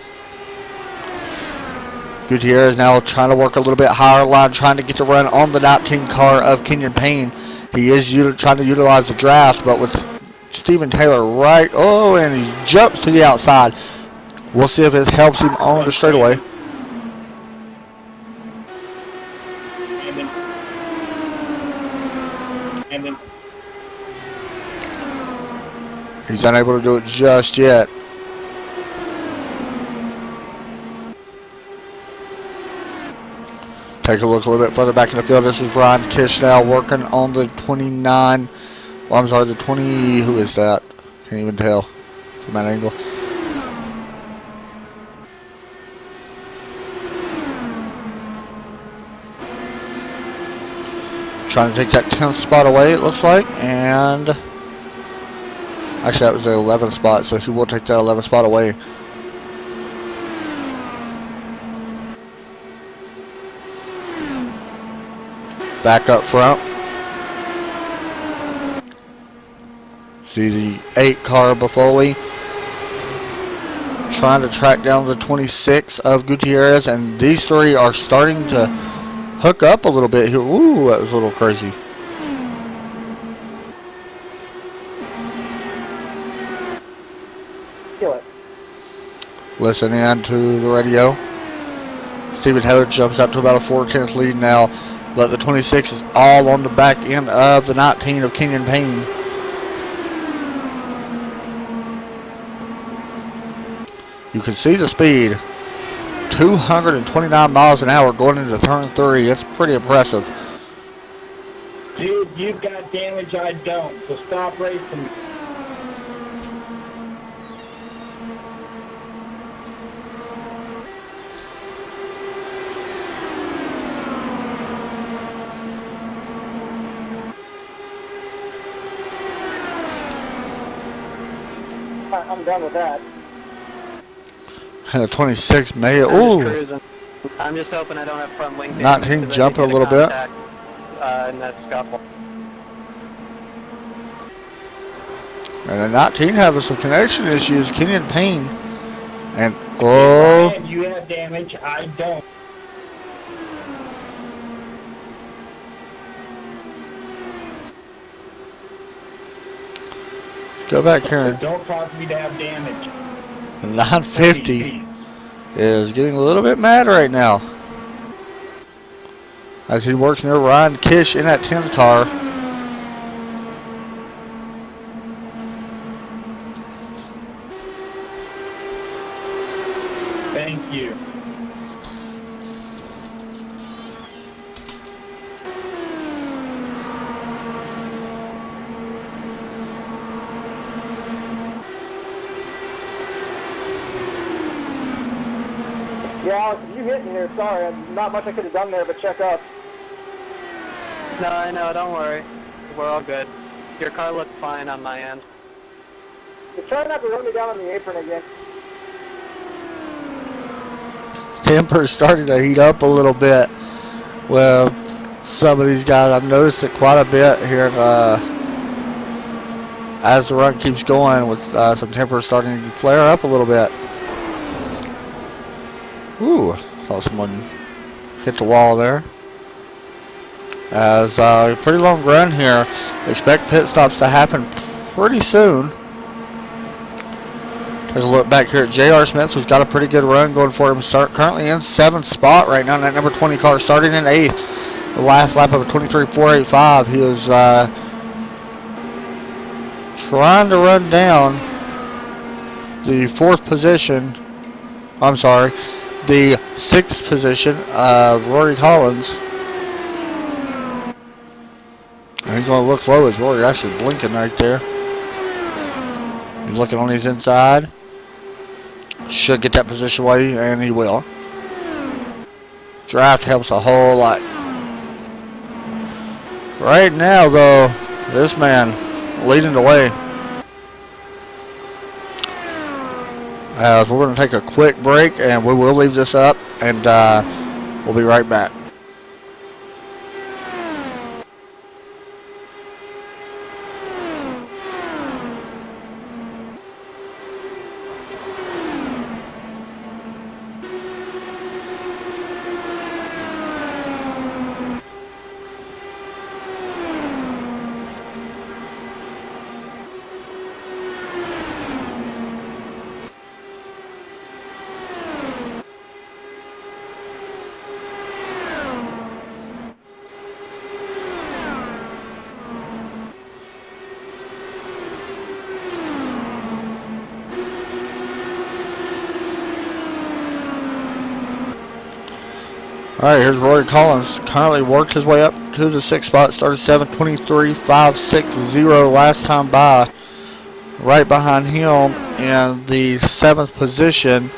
Gutierrez now trying to work a little bit higher line, trying to get the run on the 19 car of Kenyon Payne. He is trying to utilize the draft, but with Steven Taylor right, and he jumps to the outside. We'll see if this helps him on the straightaway. He's unable to do it just yet. Take a look a little bit further back in the field. This is Ryan Kish now working on the 29. Well, I'm sorry, the 20. Who is that? Can't even tell from that angle. Trying to take that 10th spot away, it looks like, and actually that was the 11th spot, so he will take that 11th spot away. Back up front. See the 8 car Buffoli trying to track down the 26 of Gutierrez, and these three are starting to hook up a little bit here. Ooh, that was a little crazy.
Kill it.
Listen in to the radio. Steven Taylor jumps up to about a 4/10 lead now, but the 26 is all on the back end of the 19 of Kenyon Payne. You can see the speed. 229 miles an hour going into turn 3. It's pretty impressive.
Dude, you've got damage, I don't, so stop racing.
I'm done with that.
And the 26 may.
I'm
Ooh.
just cruising. I'm just hoping I don't have front wing damage.
19
because I
jumping a
did
little bit.
contact, in that scuffle.
And the 19 having some connection issues. Kenyon Payne. And oh.
Ryan, you have damage, I don't.
Go back here.
So
And
don't cause me to have damage.
950 is getting a little bit mad right now as he works near Ryan Kish in that 10 car.
Thank you.
Yeah, Alex, if you hit me here, sorry. Not much I could have done there, but check up.
No, I know, don't worry. We're all good. Your car looks fine on my end.
Just try not to run me down on the apron again.
temper's starting to heat up a little bit with some of these guys. I've noticed it quite a bit here as the run keeps going, with some tempers starting to flare up a little bit. Ooh, saw someone hit the wall there. As a pretty long run here. Expect pit stops to happen pretty soon. Take a look back here at J.R. Smith, who's got a pretty good run going for him. Currently in 7th spot right now. That number 20 car starting in 8th. The last lap of a 23.485. He was trying to run down the 4th position. I'm sorry, the 6th position of Rory Collins. And he's going to look low as Rory actually blinking right there. He's looking on his inside. Should get that position away, and he will. Draft helps a whole lot. Right now, though, this man leading the way. As we're going to take a quick break, and we will leave this up, and we'll be right back. Alright, here's Rory Collins. Currently worked his way up to the 6th spot. Started 7:23.560 last time by. Right behind him in the 7th position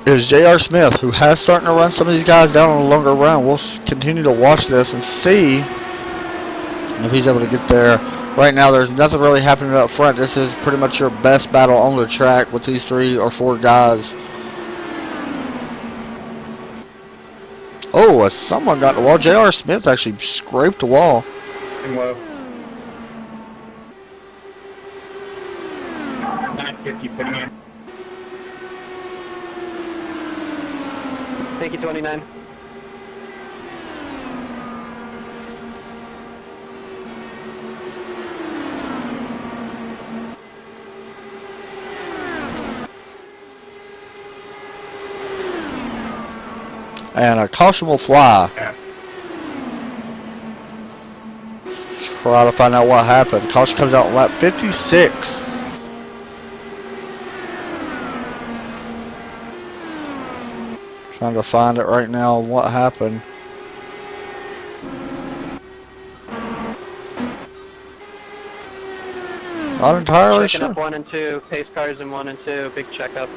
is J.R. Smith, who has starting to run some of these guys down on a longer run. We'll continue to watch this and see if he's able to get there. Right now, there's nothing really happening up front. This is pretty much your best battle on the track with these 3 or 4 guys. Oh, someone got the wall. J.R. Smith actually scraped the wall.
Low. 950 putting in.
Thank you, 29.
And a caution will fly. Try to find out what happened. Caution comes out on lap 56. Trying to find it right now what happened. Not entirely
Checking
sure.
up 1 and 2, pace cars in 1 and 2, big checkup.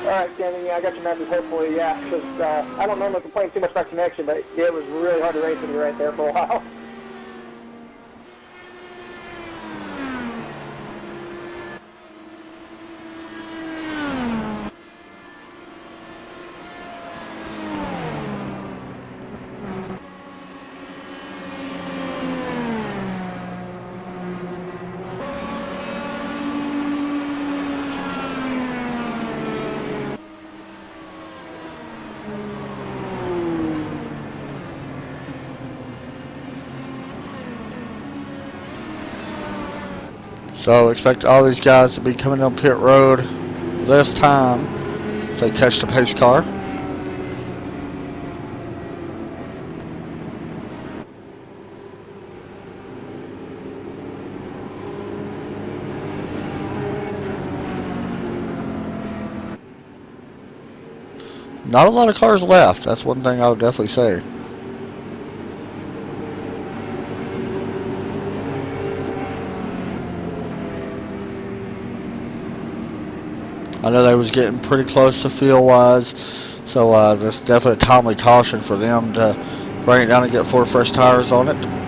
Alright, Sammy, I got your message hopefully, yeah, because I don't normally complain too much about connection, but it was really hard to race with you right there for a while.
So expect all these guys to be coming up pit road this time if they catch the pace car. Not a lot of cars left. That's one thing I would definitely say. I know they was getting pretty close to field-wise, so that's definitely a timely caution for them to bring it down and get 4 fresh tires on it.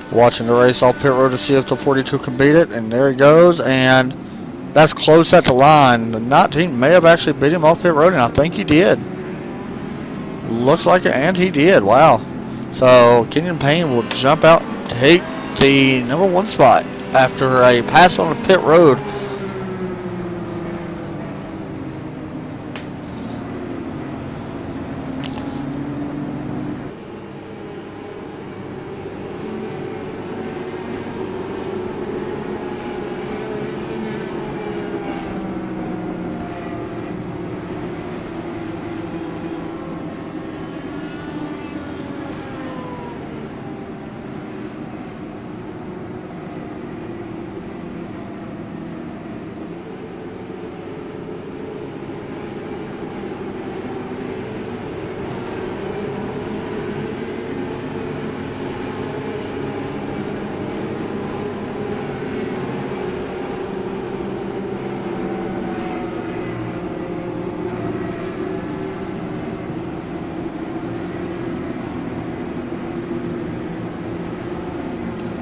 Watching the race off pit road to see if the 42 can beat it, and there he goes, and that's close at the line. The 19 may have actually beat him off pit road, and I think he did. Looks like it, and he did. Wow. So Kenyon Payne will jump out and take the number 1 spot after a pass on the pit road.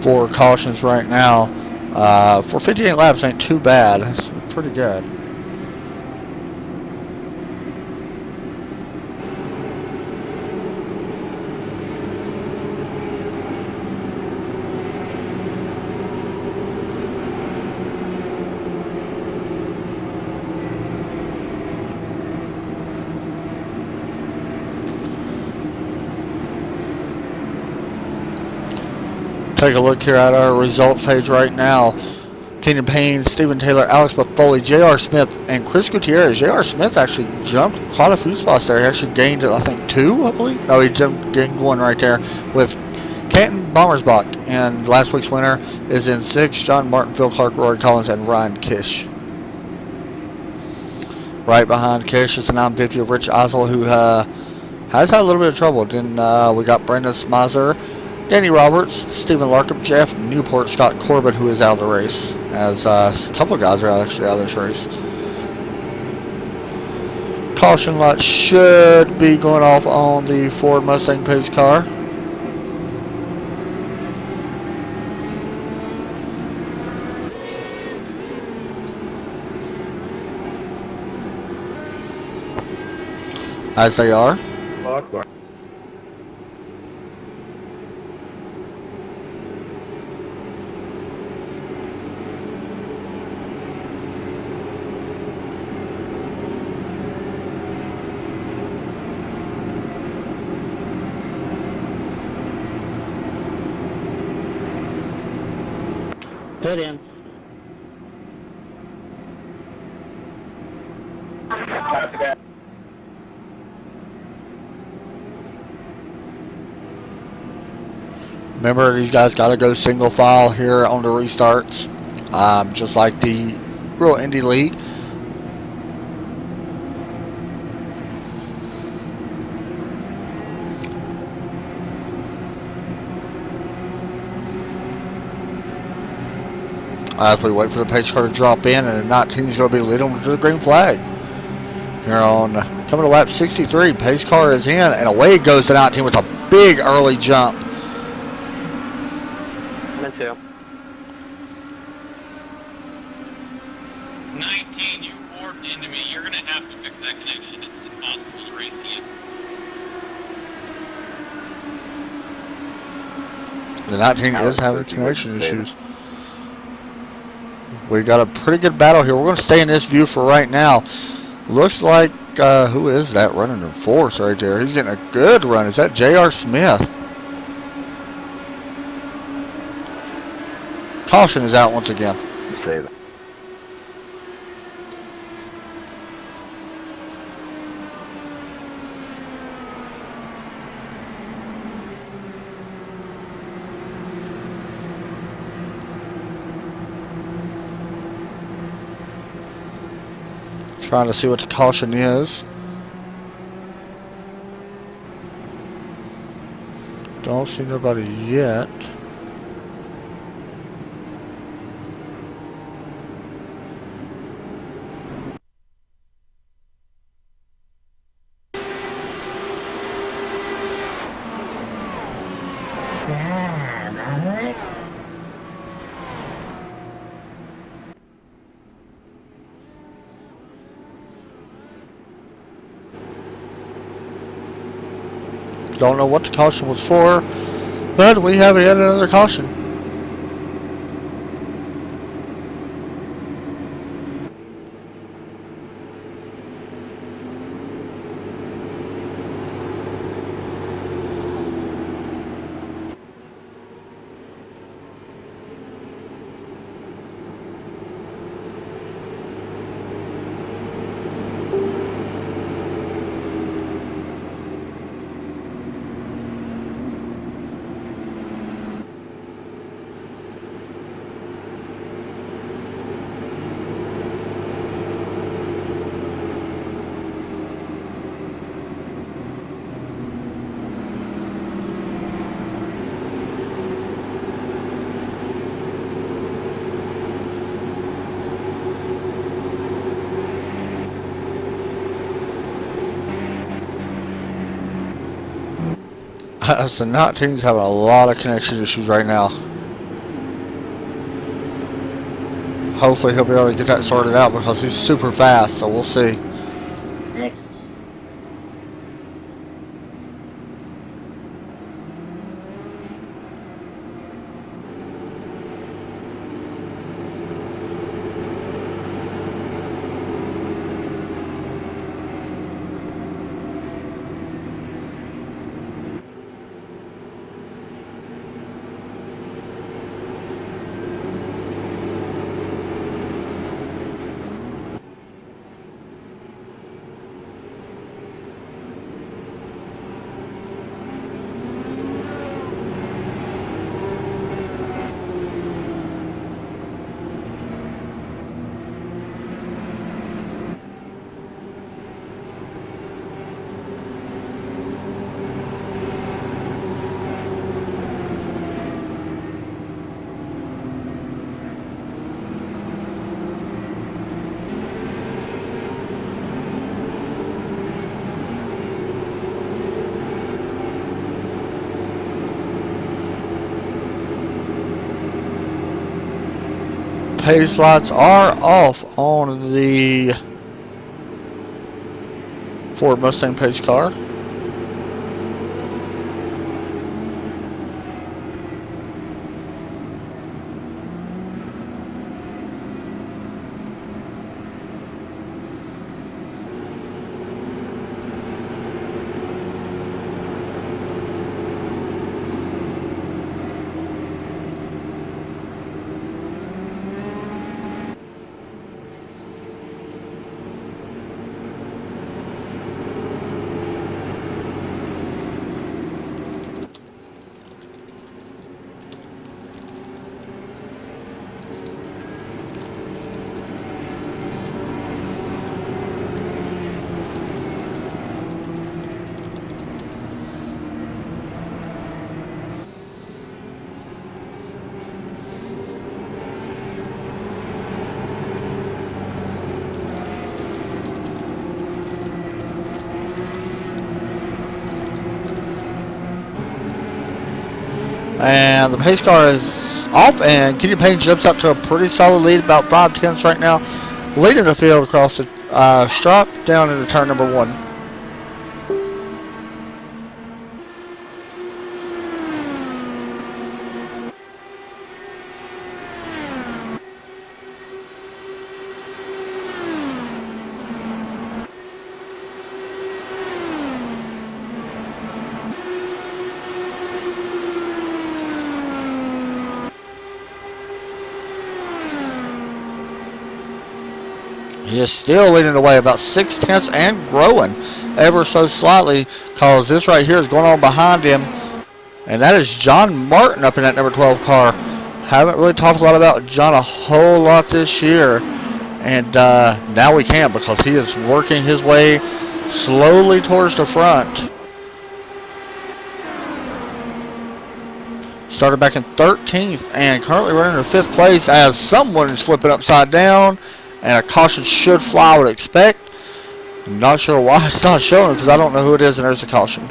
For cautions right now. For 58 laps ain't too bad. It's pretty good. Take a look here at our results page right now. Kenyon Payne, Stephen Taylor, Alex Buffoli, J.R. Smith, and Chris Gutierrez. J.R. Smith actually jumped quite a few spots there. He actually gained, I think, 2, I believe. No, he gained 1 right there with Canton Bommersbach. And last week's winner is in 6, John Martin, Phil Clark, Rory Collins, and Ryan Kish. Right behind Kish is the 950 of Rich Eisel, who has had a little bit of trouble. Then we got Brendan Smizer, Danny Roberts, Stephen Larkup, Jeff Newport, Scott Corbett, who is out of the race, as a couple of guys are actually out of this race. Caution light should be going off on the Ford Mustang pace car. As they are.
Put in.
Remember, these guys got to go single file here on the restarts, just like the Real Indy League. As we wait for the pace car to drop in, and the 19 is going to be leading to the green flag. Here on coming to lap 63, pace car is in, and away goes the 19 with a big early jump.
Me too.
19, you warped into me. You're going to have to fix that connection. It's impossible to race in.
The 19 is having connection issues. We got a pretty good battle here. We're going to stay in this view for right now. Looks like, who is that running in 4th right there? He's getting a good run. Is that J.R. Smith? caution is out once again.
Say that.
Trying to see what the caution is. Don't see nobody yet. Don't know what the caution was for, but we have yet another caution. As the 19's having a lot of connection issues right now. Hopefully he'll be able to get that sorted out because he's super fast, so we'll see. Pace lights are off on the Ford Mustang pace car. And the pace car is off, and Kenny Payne jumps up to a pretty solid lead, about 5/10 right now, leading the field across the stripe down into turn number 1. He is still leading the way about 6/10 and growing ever so slightly, because this right here is going on behind him. And that is John Martin up in that number 12 car. Haven't really talked a lot about John a whole lot this year. And now we can, because he is working his way slowly towards the front. Started back in 13th and currently running in 5th place as someone is flipping upside down. And a caution should fly, I would expect. I'm not sure why it's not showing because I don't know who it is, and there's a caution.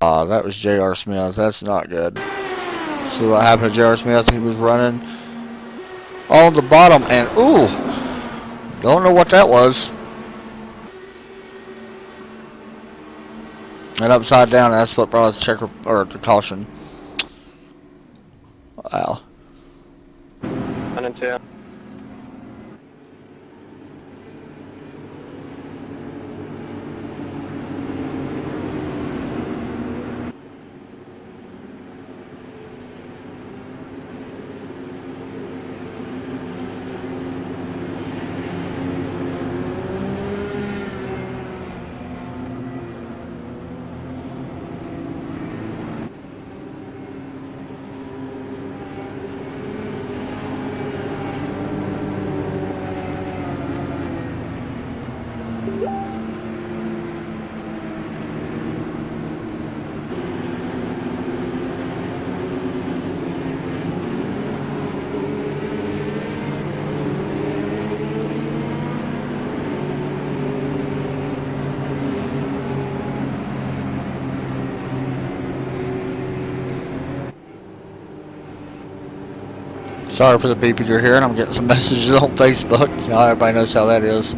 That was J.R. Smith. That's not good. See what happened to J.R. Smith. He was running on the bottom, and ooh, don't know what that was. And upside down, that's what brought the checker or the caution. Wow.
1 and 2.
Sorry for the beeping you're hearing. I'm getting some messages on Facebook. Everybody knows how that is.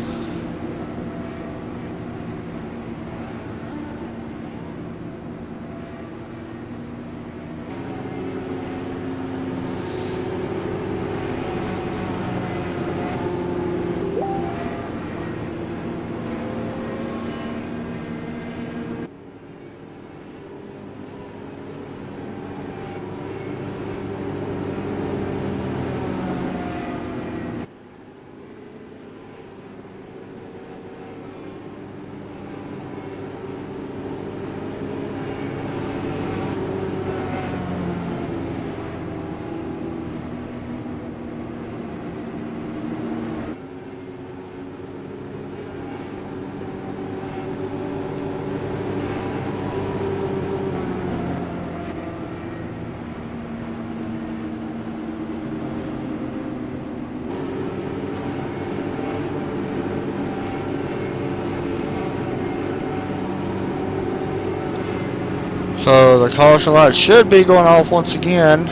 So the caution light should be going off once again,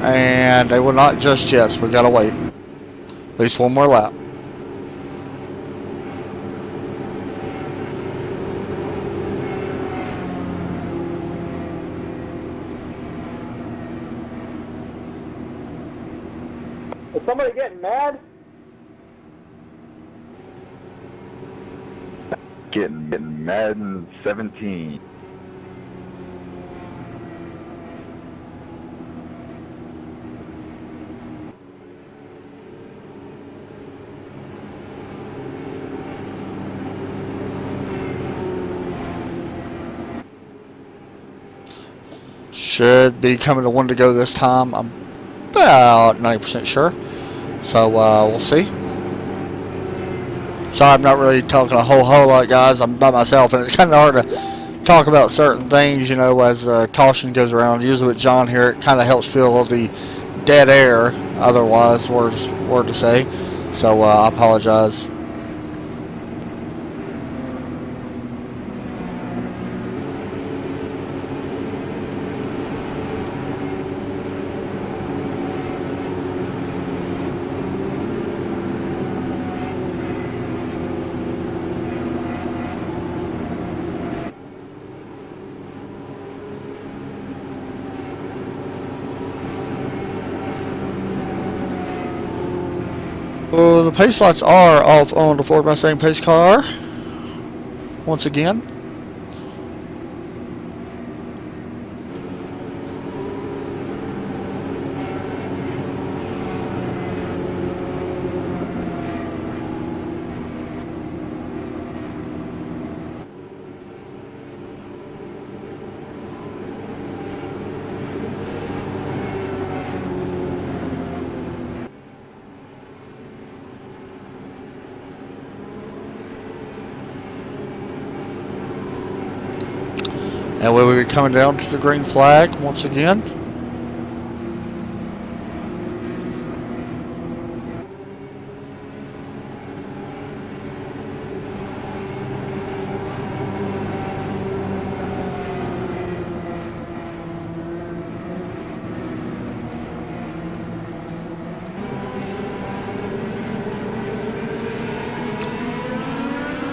and they will not just yet, so we gotta wait. At least one more lap.
Is somebody getting mad?
Getting Madden 17.
Should be coming to one to go this time. I'm about 90% sure. So we'll see. Sorry, I'm not really talking a whole lot, guys. I'm by myself, and it's kind of hard to talk about certain things, you know, as caution goes around. Usually with John here, it kind of helps fill the dead air. Otherwise, word to say. So I apologize. So the pace lights are off on the Ford Mustang pace car. Once again. And we will be coming down to the green flag once again.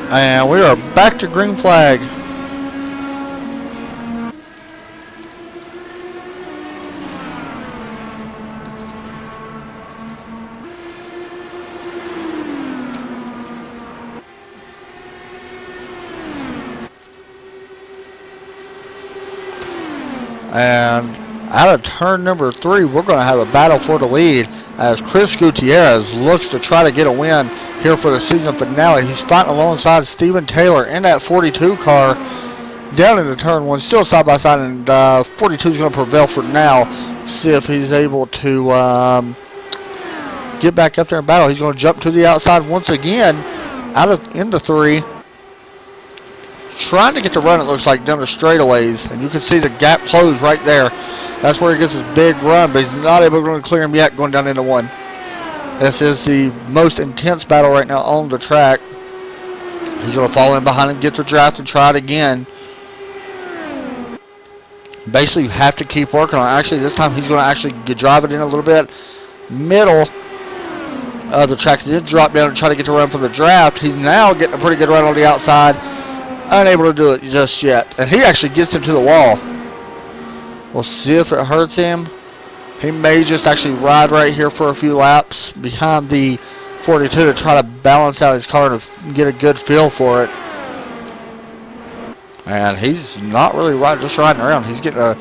And we are back to green flag. And out of turn number 3, we're going to have a battle for the lead as Chris Gutierrez looks to try to get a win here for the season finale. He's fighting alongside Steven Taylor in that 42 car down into turn 1, still side by side, and 42 is going to prevail for now. See if he's able to get back up there and battle. He's going to jump to the outside once again into 3. Trying to get the run, it looks like, down the straightaways, and you can see the gap close right there. That's where he gets his big run, but he's not able to clear him yet, going down into 1. This is the most intense battle right now on the track. He's going to fall in behind him, get the draft, and try it again. Basically, you have to keep working on it. Actually, this time he's going to actually drive it in a little bit. Middle of the track. He did drop down and try to get the run from the draft. He's now getting a pretty good run on the outside. Unable to do it just yet. And he actually gets into the wall. We'll see if it hurts him. He may just actually ride right here for a few laps behind the 42 to try to balance out his car and get a good feel for it. And he's not really just riding around. He's getting going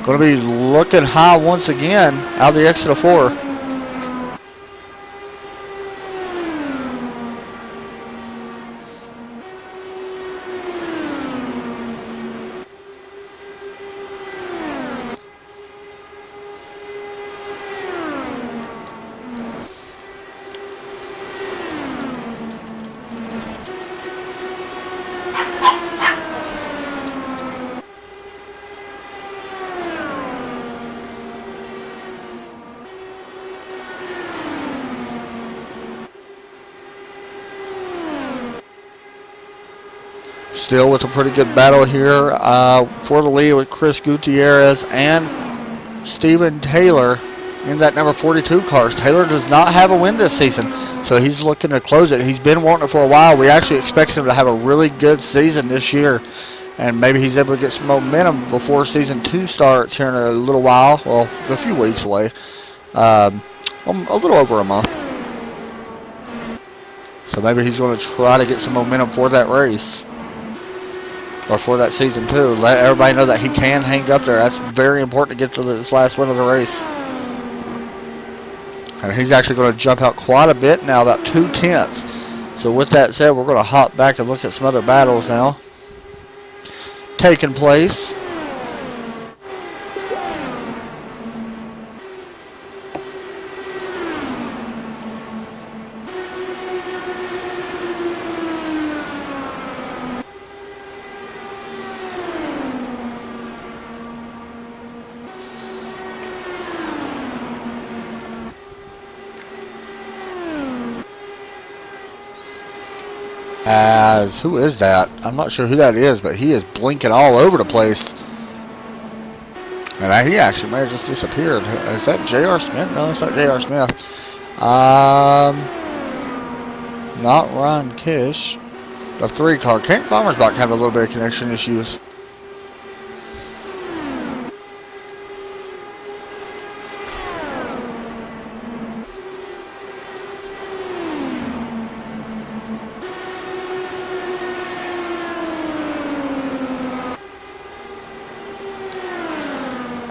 to be looking high once again out of the exit of 4. Still with a pretty good battle here for the lead with Chris Gutierrez and Steven Taylor in that number 42 car. Taylor does not have a win this season, so he's looking to close it. He's been wanting it for a while. We actually expect him to have a really good season this year, and maybe he's able to get some momentum before season 2 starts here in a little while. Well, a few weeks away. A little over a month. So maybe he's going to try to get some momentum for that race. Or for that season too. Let everybody know that he can hang up there. That's very important to get to this last win of the race. And he's actually going to jump out quite a bit now, about 2/10. So with that said, we're going to hop back and look at some other battles now taking place. As, who is that? I'm not sure who that is, but he is blinking all over the place. And he actually may have just disappeared. Is that J.R. Smith? No, it's not J.R. Smith. Not Ron Kish. The 3 car. Kent Bomber's about to have a little bit of connection issues.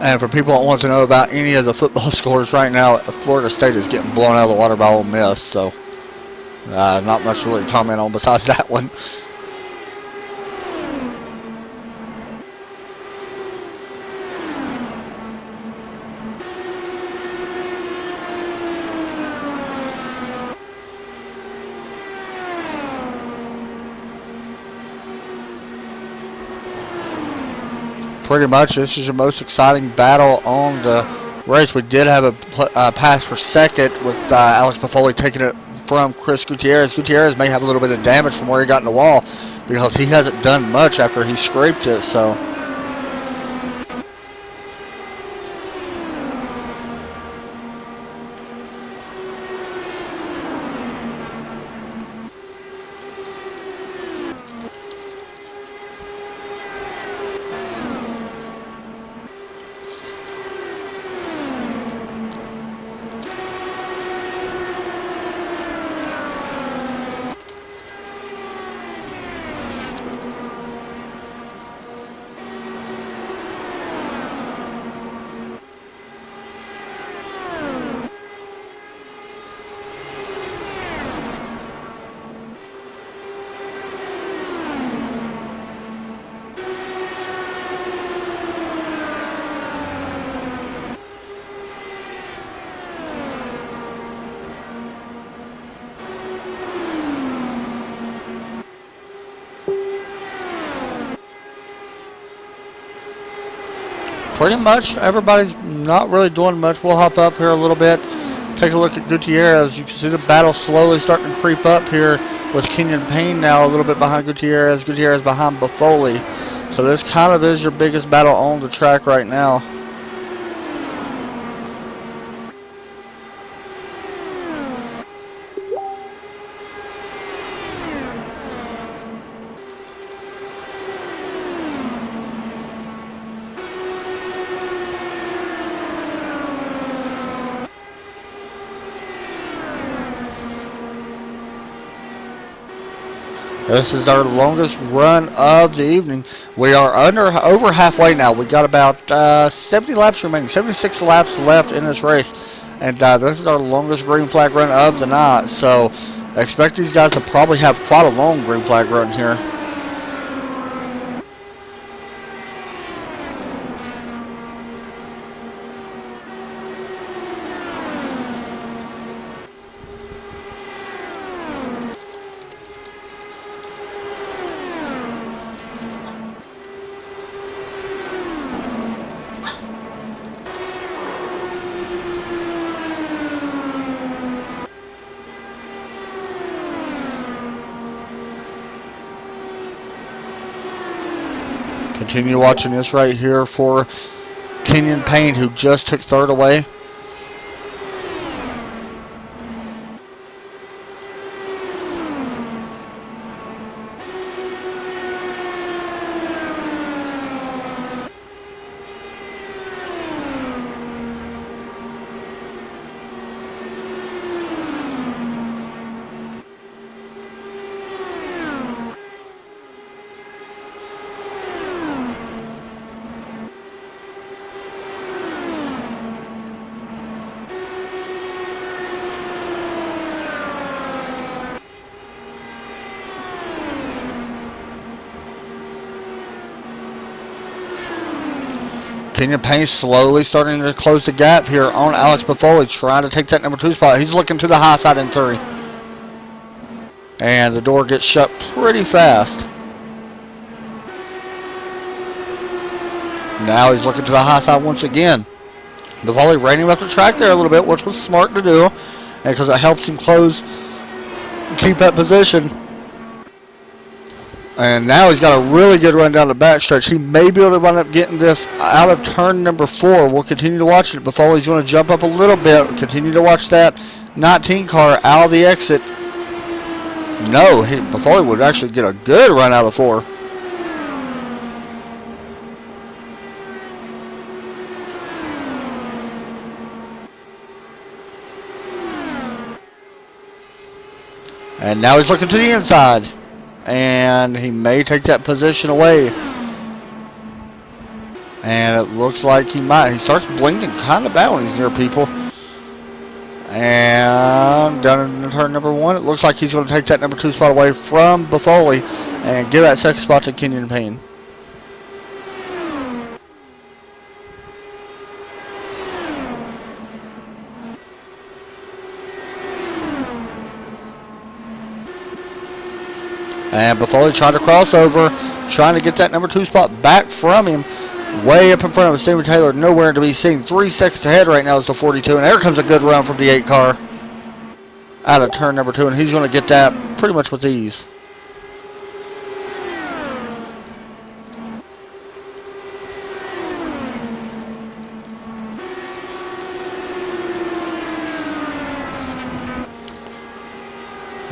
And for people that want to know about any of the football scores right now, Florida State is getting blown out of the water by Ole Miss. So, not much really to comment on besides that one. pretty much this is your most exciting battle on the race. We did have a pass for second with Alex Buffoli taking it from Chris Gutierrez. Gutierrez may have a little bit of damage from where he got in the wall because he hasn't done much after he scraped it. So pretty much everybody's not really doing much. We'll hop up here a little bit, take a look at Gutierrez. You can see the battle slowly starting to creep up here with Kenyon Payne now a little bit behind Gutierrez. Gutierrez behind Buffoli. So this kind of is your biggest battle on the track right now. This is our longest run of the evening. We are over halfway now. We got about 70 laps remaining, 76 laps left in this race. And this is our longest green flag run of the night. So expect these guys to probably have quite a long green flag run here. Continue watching this right here for Kenyon Payne, who just took third away. Kenyon Payne slowly starting to close the gap here on Alex Buffoli, trying to take that number 2 spot. He's looking to the high side in 3. And the door gets shut pretty fast. Now he's looking to the high side once again. Buffoli ran him up the track there a little bit, which was smart to do, because it helps him close and keep that position. And now he's got a really good run down the backstretch. He may be able to wind up getting this out of turn number 4. We'll continue to watch it. Buffoli's going to jump up a little bit. We'll continue to watch that 19 car out of the exit. No, Buffoli would actually get a good run out of 4. And now he's looking to the inside. And he may take that position away. And it looks like he might. He starts blinking kind of bad when he's near people. And down in turn number 1, it looks like he's going to take that number 2 spot away from Buffoli and give that second spot to Kenyon Payne. And Buffoli trying to cross over, trying to get that number 2 spot back from him. Way up in front of Steven Taylor, nowhere to be seen. 3 seconds ahead right now is the 42, and there comes a good run from the 8 car out of turn number 2, and he's going to get that pretty much with ease.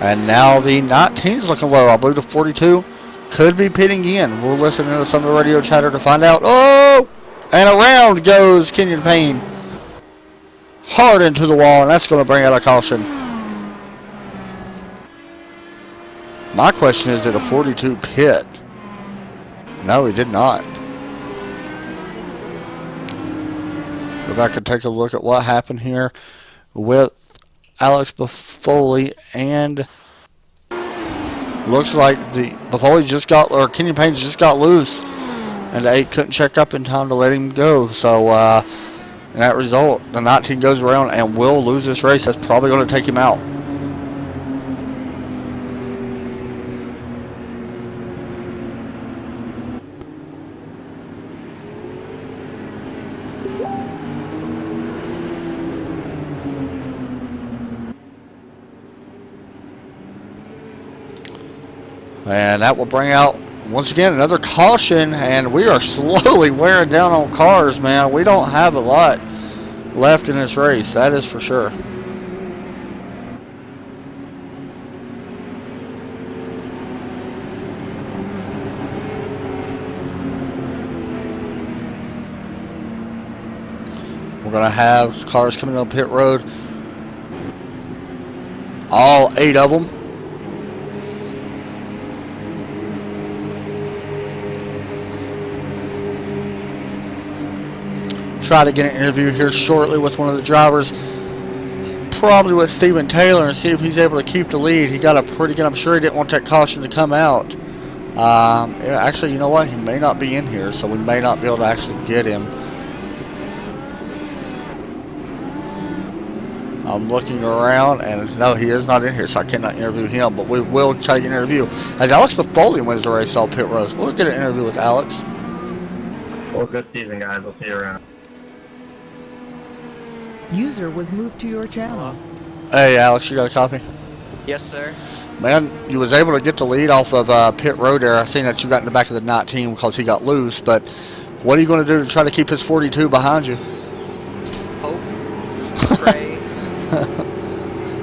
And now the 19's looking low. I believe the 42 could be pitting in. We'll listen to some of the radio chatter to find out. Oh! And around goes Kenyon Payne. Hard into the wall, and that's going to bring out a caution. My question is, did a 42 pit? No, he did not. Go back and take a look at what happened here with Alex Buffoli, and looks like the Buffoli just got, or Kenyon Payne just got loose, and the 8 couldn't check up in time to let him go. So, in that result, the 19 goes around and will lose this race. That's probably going to take him out. And that will bring out, once again, another caution, and we are slowly wearing down on cars, man. We don't have a lot left in this race, that is for sure. We're going to have cars coming up pit road, all 8 of them. Try to get an interview here shortly with one of the drivers, probably with Steven Taylor, and see if he's able to keep the lead. He got a pretty good, I'm sure he didn't want that caution to come out. Yeah, actually, you know what? He may not be in here, so we may not be able to actually get him. I'm looking around, and no, he is not in here, so I cannot interview him, but we will try to get an interview. As Alex Buffoli wins the race all pit roads, we'll get an interview with Alex.
Well, good season, guys. We'll see you around.
User was moved to your channel.
Hey, Alex, you got a copy?
Yes, sir.
Man, you was able to get the lead off of pit road there. I seen that you got in the back of the 19 because he got loose, but what are you going to do to try to keep his 42 behind you?
Hope. Pray.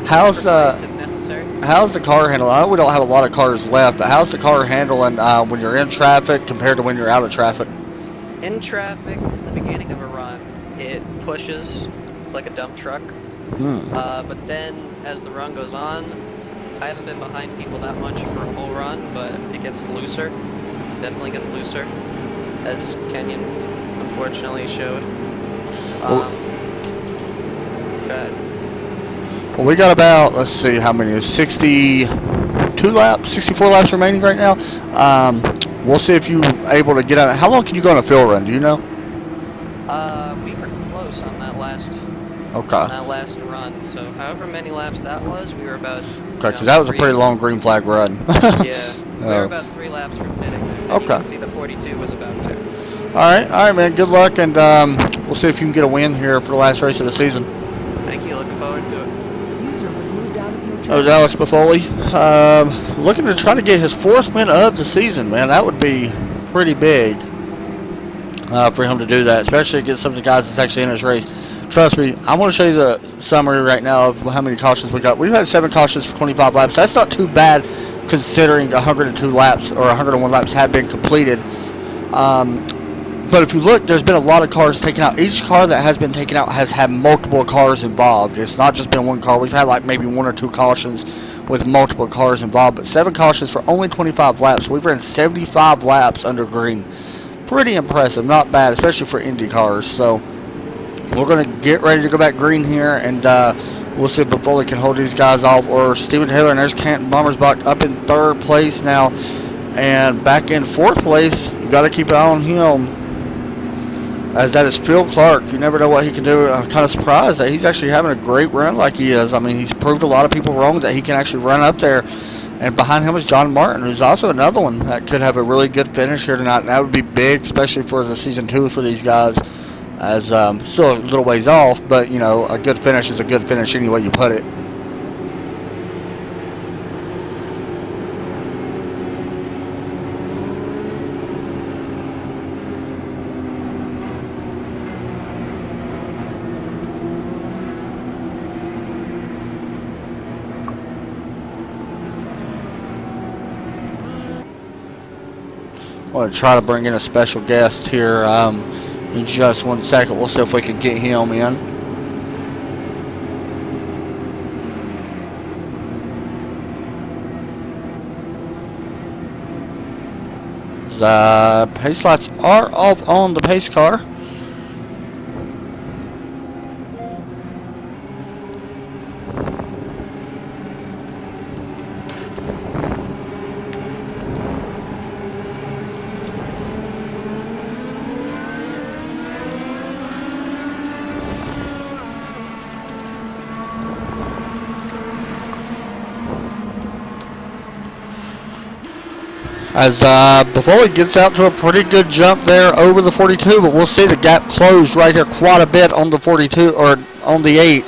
How's
if necessary.
how's the car handling? I know we don't have a lot of cars left, but how's the car handling when you're in traffic compared to when you're out of traffic?
In traffic, at the beginning of a run, it pushes like a dump truck. But then as the run goes on, I haven't been behind people that much for a whole run, but it gets looser. Definitely gets looser, as Kenyon unfortunately showed.
Well, we got about, let's see how many, 62 laps, 64 laps remaining right now. We'll see if you're able to get out. How long can you go on a field run, do you know?
We were close on that last run, so however many laps that was, we were about...
Okay, because that was a pretty long green flag run.
Yeah, we were about 3 laps from pitting. And
okay.
You can see the 42 was about 2.
All right, man, good luck, and we'll see if you can get a win here for the last race of the season.
Thank you, looking forward to it.
User was moved out of your
That
channel.
was Alex Buffoli. Looking to try to get his 4th win of the season, man. That would be pretty big for him to do that, especially against some of the guys that's actually in this race. Trust me, I want to show you the summary right now of how many cautions we got. We've had 7 cautions for 25 laps. That's not too bad considering 102 laps or 101 laps have been completed. But if you look, there's been a lot of cars taken out. Each car that has been taken out has had multiple cars involved. It's not just been one car. We've had like maybe 1 or 2 cautions with multiple cars involved, but 7 cautions for only 25 laps. We've ran 75 laps under green. Pretty impressive, not bad, especially for Indy cars. So we're going to get ready to go back green here, and we'll see if Buffoli can hold these guys off, or Steven Taylor. And there's Canton Bommersbach up in 3rd place now, and back in 4th place. You got to keep an eye on him, as that is Phil Clark. You never know what he can do. I'm kind of surprised that he's actually having a great run like he is. I mean, he's proved a lot of people wrong that he can actually run up there And behind him is John Martin, who's also another one that could have a really good finish here tonight. And that would be big, especially for the season 2 for these guys. As still a little ways off, but you know, a good finish is a good finish any way you put it. I want to try to bring in a special guest here in just 1 second. We'll see if we can get him in. The pace lights are off on the pace car. As Bavoli gets out to a pretty good jump there over the 42, but we'll see the gap closed right here quite a bit on the 42 or on the 8.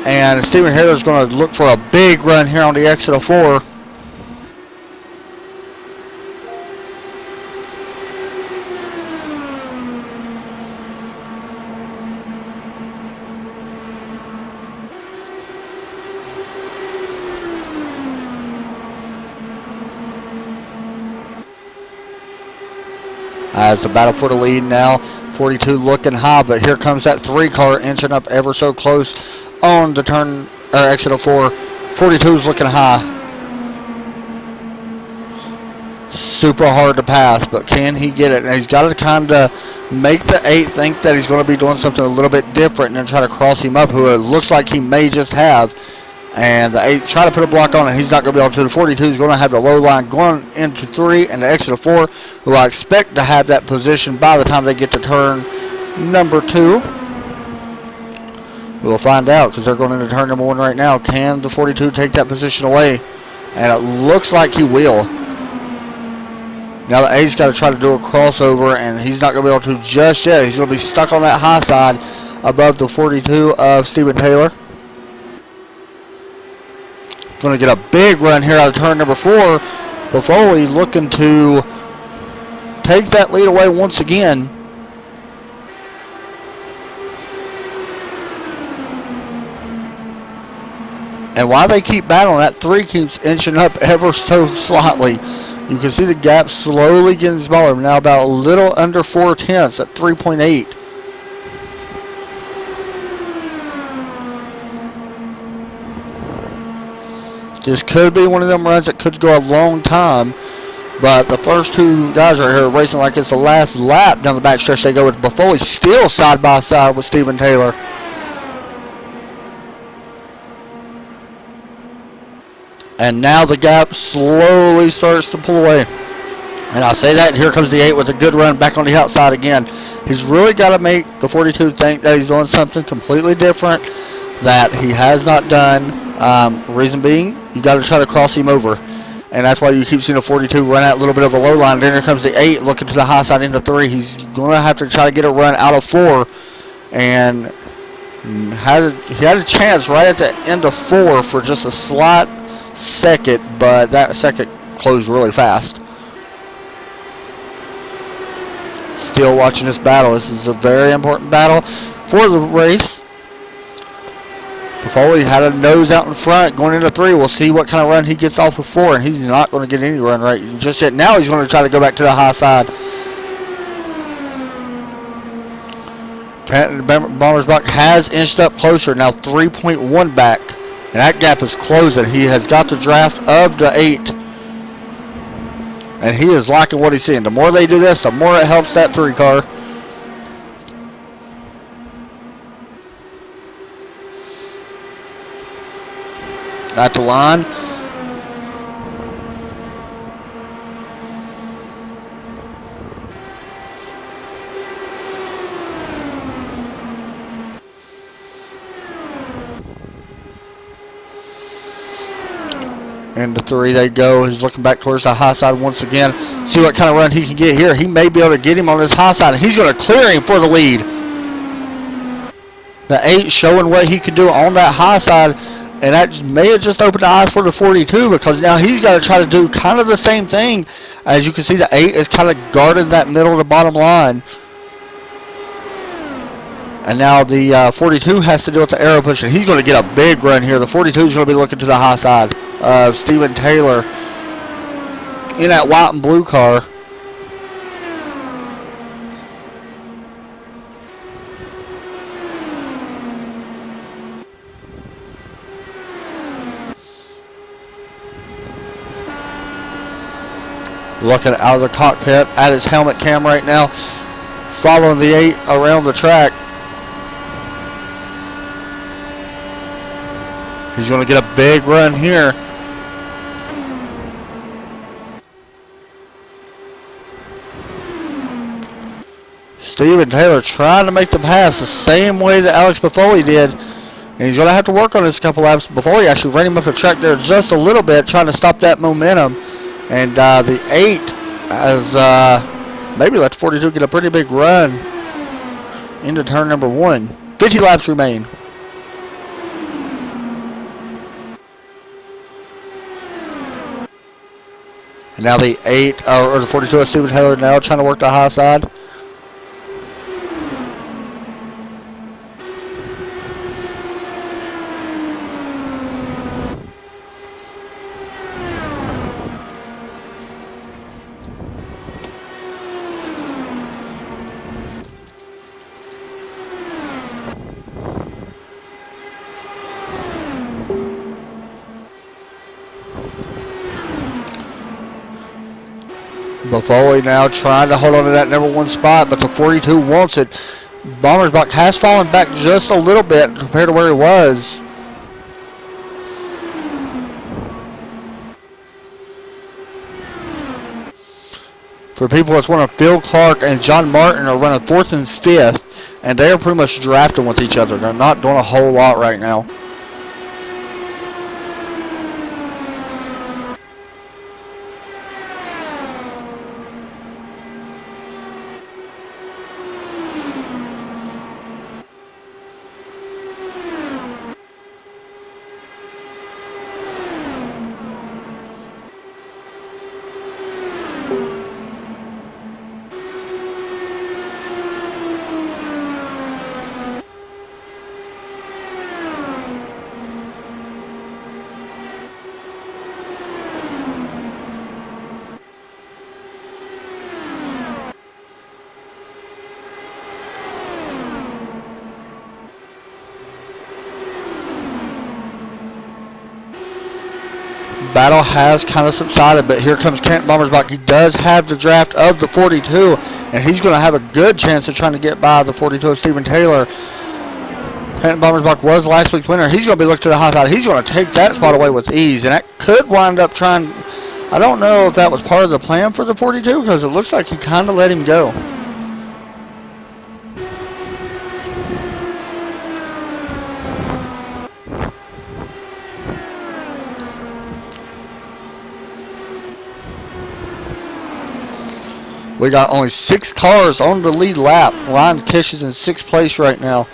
And Stephen Taylor is going to look for a big run here on the exit of 4. As the battle for the lead now, 42 looking high, but here comes that 3 car inching up ever so close on the turn or exit of 4. 42 is looking high. Super hard to pass, but can he get it? And he's got to kind of make the 8 think that he's going to be doing something a little bit different and then try to cross him up, who it looks like he may just have. And the 8 try to put a block on it. He's not going to be able to. The 42 is going to have the low line going into 3 and the exit of 4, who I expect to have that position by the time they get to turn number 2. We'll find out because they're going into turn number 1 right now. Can the 42 take that position away? And it looks like he will. Now the 8's got to try to do a crossover, and he's not going to be able to just yet. He's going to be stuck on that high side above the 42 of Stephen Taylor. Going to get a big run here out of turn number 4. Bavoli looking to take that lead away once again. And while they keep battling, that 3 keeps inching up ever so slightly. You can see the gap slowly getting smaller. Now about a little under 4/10 at 3.8. This could be one of them runs that could go a long time, but the first 2 guys right here are racing like it's the last lap down the backstretch. They go with Bavoli still side by side with Stephen Taylor. And now the gap slowly starts to pull away. And I say that, and here comes the 8 with a good run back on the outside again. He's really got to make the 42 think that he's doing something completely different that he has not done. Reason being, you got to try to cross him over. And that's why you keep seeing the 42 run out a little bit of a low line. Then here comes the 8 looking to the high side into 3. He's going to have to try to get a run out of 4. And he had a chance right at the end of 4 for just a slight second, but that second closed really fast. Still watching this battle. This is a very important battle for the race. Bavoli had a nose out in front going into 3. We'll see what kind of run he gets off of 4, and he's not going to get any run right just yet. Now he's going to try to go back to the high side. Bomber's Buck has inched up closer, now 3.1 back, and that gap is closing. He has got the draft of the 8, and he is liking what he's seeing. The more they do this, the more it helps that 3 car. At the line. Into 3 they go. He's looking back towards the high side once again. See what kind of run he can get here. He may be able to get him on his high side. And he's going to clear him for the lead. The 8 showing what he can do on that high side. And that may have just opened the eyes for the 42, because now he's got to try to do kind of the same thing. As you can see, the 8 is kind of guarding that middle to bottom line. And now the 42 has to deal with the arrow push, and he's going to get a big run here. The 42 is going to be looking to the high side of Stephen Taylor in that white and blue car. Looking out of the cockpit at his helmet cam right now, following the 8 around the track. He's going to get a big run here. Stephen Taylor trying to make the pass the same way that Alex Buffoli did. And he's going to have to work on this couple laps. Buffoli actually ran him up the track there just a little bit, trying to stop that momentum. And the 8 has maybe let the 42 get a pretty big run into turn number 1. 50 laps remain. And now the 8, or the 42 of Stephen Taylor now trying to work the high side. Buffoli now trying to hold on to that number 1 spot, but the 42 wants it. Bommersbach has fallen back just a little bit compared to where he was. For people that's one of Phil Clark and John Martin are running 4th and 5th, and they are pretty much drafting with each other. They're not doing a whole lot right now. Battle has kind of subsided, but here comes Kent Bommersbach. He does have the draft of the 42, and he's going to have a good chance of trying to get by the 42 of Stephen Taylor. Kent Bommersbach was last week's winner. He's going to be looking to the high side. He's going to take that spot away with ease, and that could wind up trying. I don't know if that was part of the plan for the 42, because it looks like he kind of let him go. We got only 6 cars on the lead lap. Ryan Kish is in 6th place right now.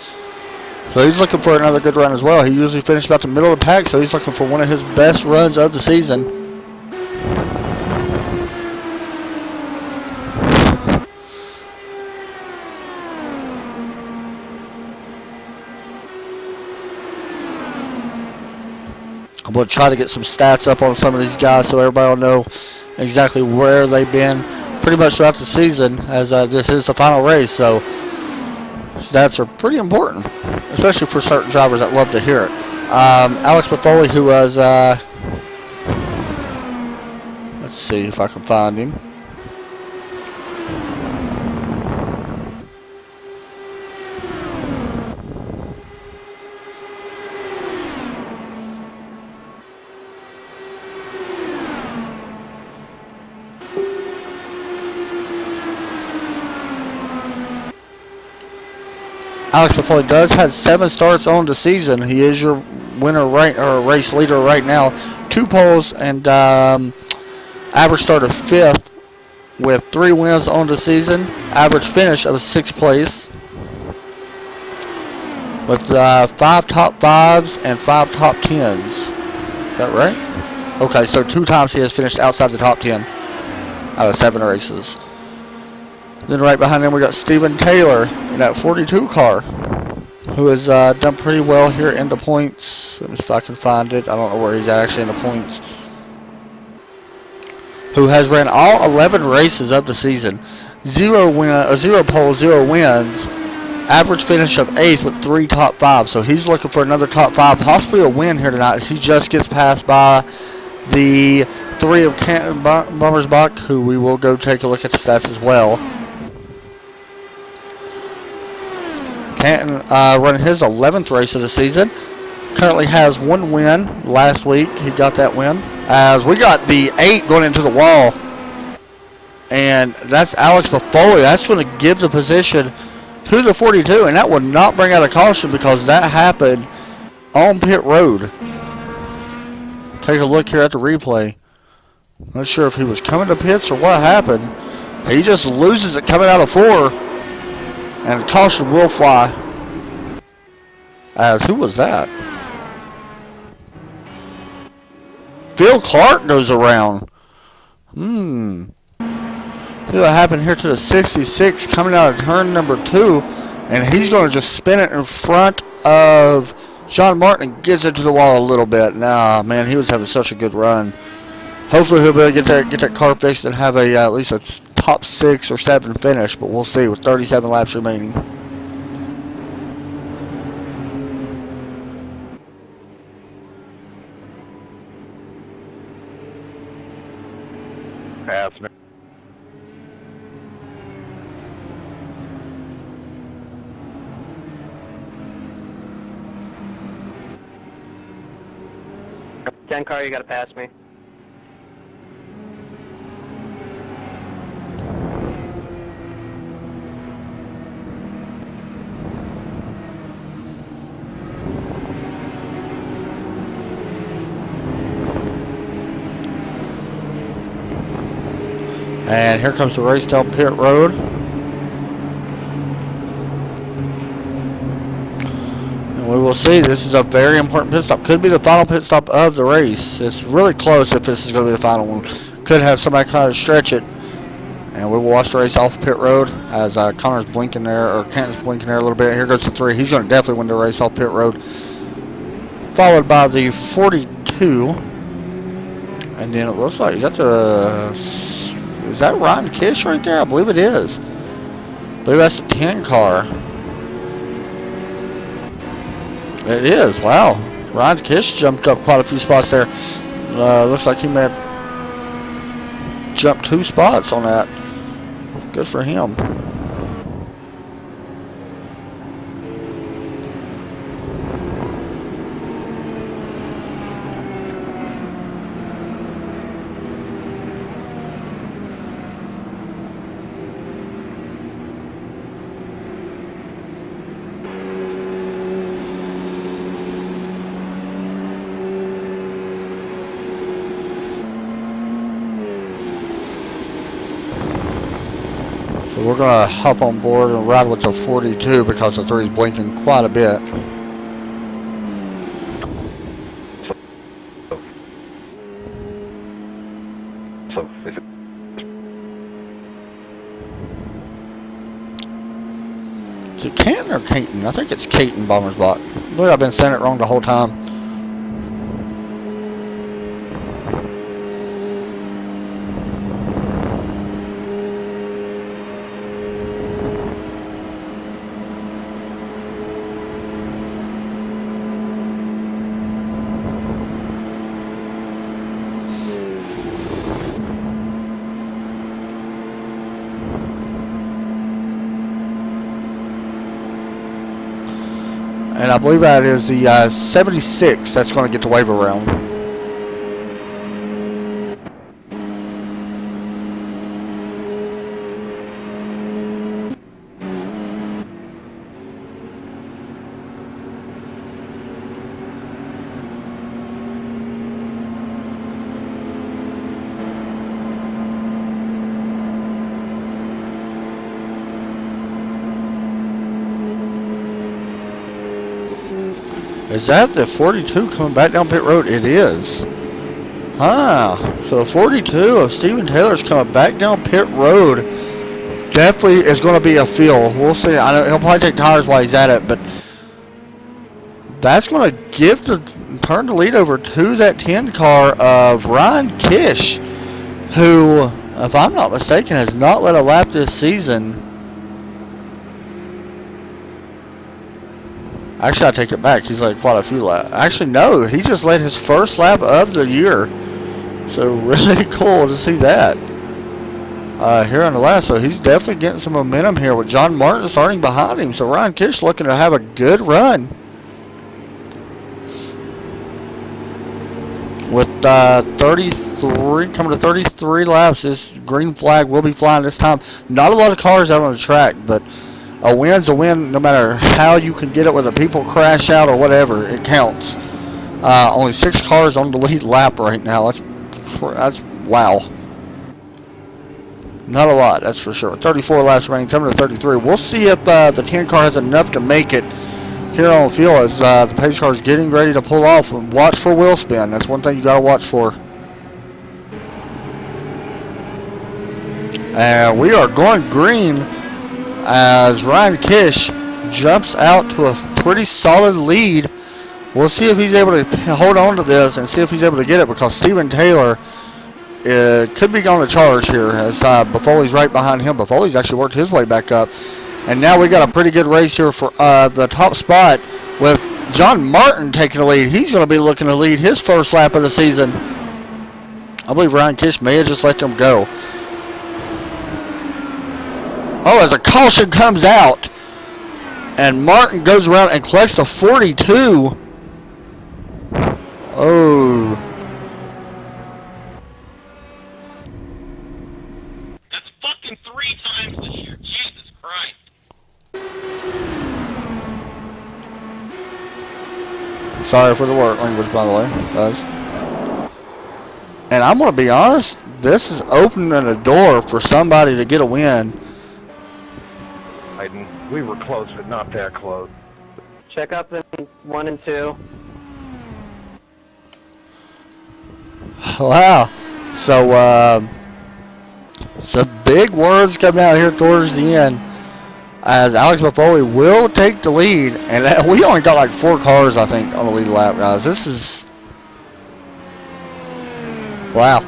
So he's looking for another good run as well. He usually finished about the middle of the pack, so he's looking for one of his best runs of the season. I'm going to try to get some stats up on some of these guys so everybody will know exactly where they've been pretty much throughout the season, as this is the final race, so stats are pretty important, especially for certain drivers that love to hear it. Alex Buffoli, who was, let's see if I can find him. Alex Buffoli does have 7 starts on the season. He is your winner right, or race leader right now. 2 poles and average start of 5th with 3 wins on the season. Average finish of 6th place with 5 top 5s and 5 top 10s. Is that right? Okay, so 2 times he has finished outside the top 10 out of 7 races. Then right behind him we got Steven Taylor in that 42 car, who has done pretty well here in the points. Let me see if I can find it. I don't know where he's actually in the points. Who has ran all 11 races of the season. 0 poles, 0 wins. Average finish of 8th with 3 top 5s. So he's looking for another top 5, possibly a win here tonight, as he just gets passed by the 3 of Canton Bummersbach, who we will go take a look at the stats as well. Canton running his 11th race of the season. Currently has 1 win. Last week he got that win. As we got the 8 going into the wall. And that's Alex Buffoli. That's going to give the position to the 42. And that will not bring out a caution because that happened on pit road. Take a look here at the replay. Not sure if he was coming to pits or what happened. He just loses it coming out of 4. And the caution will fly. As who was that? Phil Clark goes around. See what happened here to the 66 coming out of turn number 2. And he's going to just spin it in front of John Martin and gets into the wall a little bit. Nah, man, he was having such a good run. Hopefully he'll be able to get that car fixed and have a at least a top 6 or 7 finish, but we'll see with 37 laps remaining.
Pass me.
Ten car, you gotta pass me.
And here comes the race down pit road. And we will see. This is a very important pit stop. Could be the final pit stop of the race. It's really close if this is going to be the final one. Could have somebody kind of stretch it. And we will watch the race off pit road as Connor's blinking there, or Canton's blinking there a little bit. Here goes the 3. He's going to definitely win the race off pit road. Followed by the 42. And then it looks like, is that Ryan Kish right there? I believe it is. I believe that's the 10 car. It is. Wow. Ryan Kish jumped up quite a few spots there. Looks like he may have jumped 2 spots on that. Good for him. So we're going to hop on board and ride with the 42 because the 3 is blinking quite a bit. Is it Canton or Caton? I think it's Caton Bombersbach. I believe I've been saying it wrong the whole time. And I believe that is the 76 that's going to get the wave around. Is that the 42 coming back down pit road? It is. So 42 of Steven Taylor's coming back down pit road. Definitely is going to be a feel. We'll see. I know he'll probably take tires while he's at it, but that's going to turn the lead over to that 10 car of Ryan Kish, who, if I'm not mistaken, has not led a lap this season. Actually, I take it back. He's led quite a few laps. Actually, no. He just led his first lap of the year. So, really cool to see that. Here on the last. So, he's definitely getting some momentum here with John Martin starting behind him. So, Ryan Kish looking to have a good run. With 33, coming to 33 laps, this green flag will be flying this time. Not a lot of cars out on the track, but a win's a win no matter how you can get it, whether people crash out or whatever, it counts. Only 6 cars on the lead lap right now. That's wow. Not a lot, that's for sure. 34 laps remaining, coming to 33. We'll see if the 10 car has enough to make it here on the field as the pace car is getting ready to pull off. And watch for wheel spin. That's one thing you got to watch for. And we are going green as Ryan Kish jumps out to a pretty solid lead. We'll see if he's able to hold on to this and see if he's able to get it, because Steven Taylor could be on the charge here as Buffoli's right behind him. Buffoli's actually worked his way back up. And now we got a pretty good race here for the top spot with John Martin taking the lead. He's going to be looking to lead his first lap of the season. I believe Ryan Kish may have just let them go. Oh, as a caution comes out, and Martin goes around and collects the 42. Oh.
That's fucking 3 times this year. Jesus Christ.
Sorry for the word language, by the way, guys. And I'm going to be honest, this is opening a door for somebody to get a win.
We were close, but not that close.
Check up in 1 and 2.
Wow. So, some big words coming out here towards the end as Alex Buffoli will take the lead. And we only got like 4 cars, I think, on the lead lap, guys. This is... wow.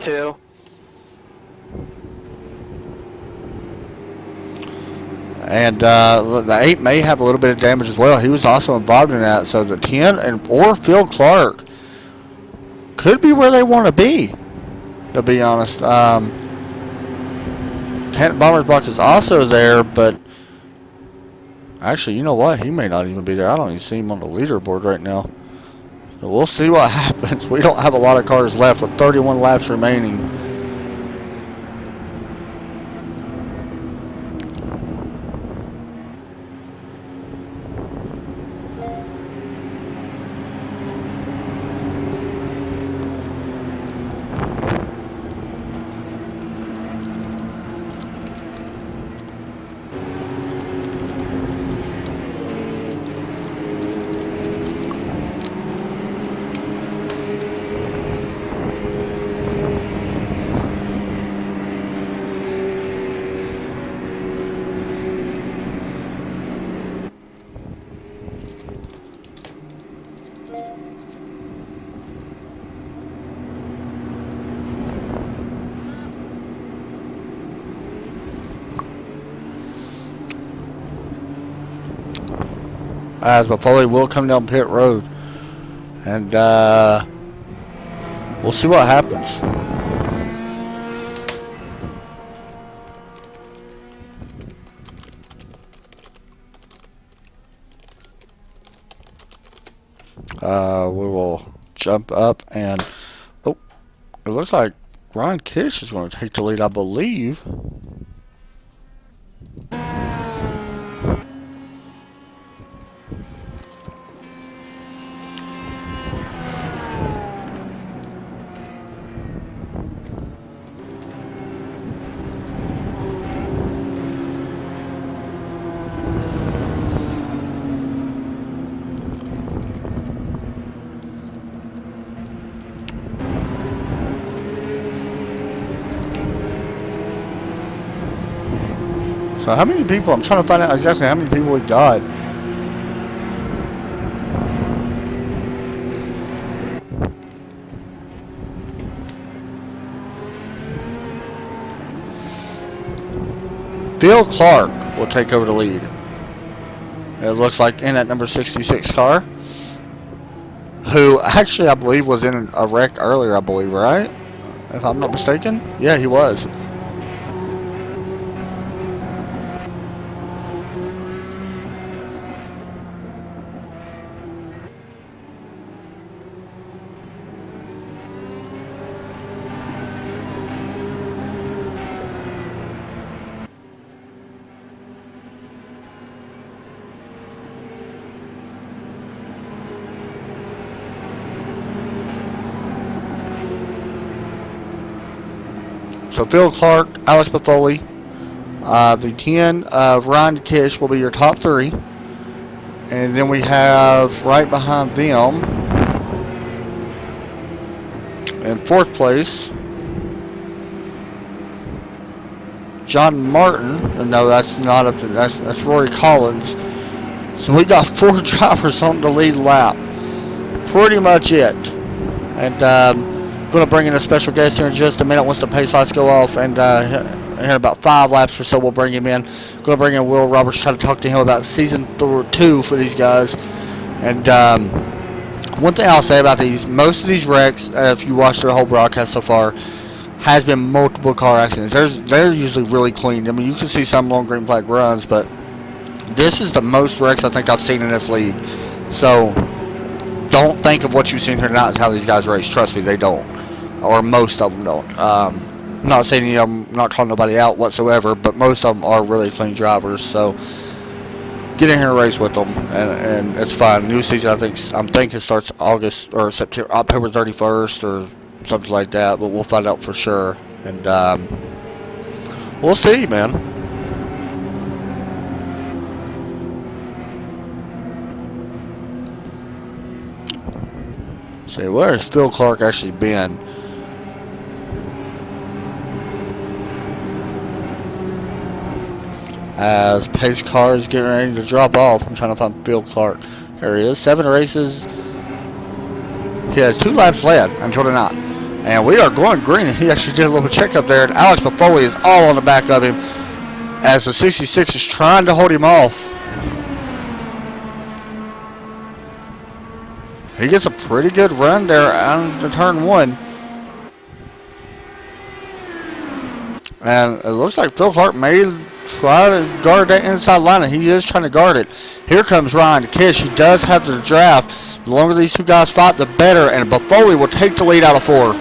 Two.
And the 8 may have a little bit of damage as well. He was also involved in that. So the 10 or Phil Clark could be where they want to be be honest. Bomber's Box is also there, but actually, you know what? He may not even be there. I don't even see him on the leaderboard right now. So we'll see what happens. We don't have a lot of cars left with 31 laps remaining. As Buffoli will come down pit road, and we'll see what happens. We will jump up, and oh, it looks like Ryan Kish is going to take the lead, I believe. So how many people? I'm trying to find out exactly how many people we got. Phil Clark will take over the lead. It looks like in that number 66 car, who actually I believe was in a wreck earlier, I believe, right? If I'm not mistaken. Yeah, he was. So Phil Clark, Alex Buffoli, the 10 of Ryan Kish will be your top three. And then we have right behind them in fourth place, John Martin. No, that's not up to, that's Rory Collins. So we got 4 drivers on the lead lap. Pretty much it. And going to bring in a special guest here in just a minute once the pace lights go off, and in about 5 laps or so we'll bring him in. Going to bring in Will Roberts, try to talk to him about season 2 for these guys. And one thing I'll say about these, most of these wrecks, if you watch the whole broadcast so far, has been multiple car accidents. They're usually really clean. I mean, you can see some long green flag runs, but this is the most wrecks I think I've seen in this league. So don't think of what you've seen here tonight as how these guys race. Trust me, they don't. Or most of them don't. I'm not saying any of them, not calling nobody out whatsoever, but most of them are really clean drivers. So get in here and race with them, and it's fine. New season, I'm thinking starts August or September, October 31st or something like that, but we'll find out for sure. And we'll see, man. See, where has Phil Clark actually been? As pace car is getting ready to drop off, I'm trying to find Phil Clark. There he is. 7 races. He has 2 laps left until tonight. And we are going green. He actually did a little checkup there. And Alex Buffoli is all on the back of him as the 66 is trying to hold him off. He gets a pretty good run there on the turn 1. And it looks like Phil Clark may try to guard that inside line, and he is trying to guard it. Here comes Ryan Kish. He does have the draft. The longer these two guys fight, the better, and Buffoli will take the lead out of 4.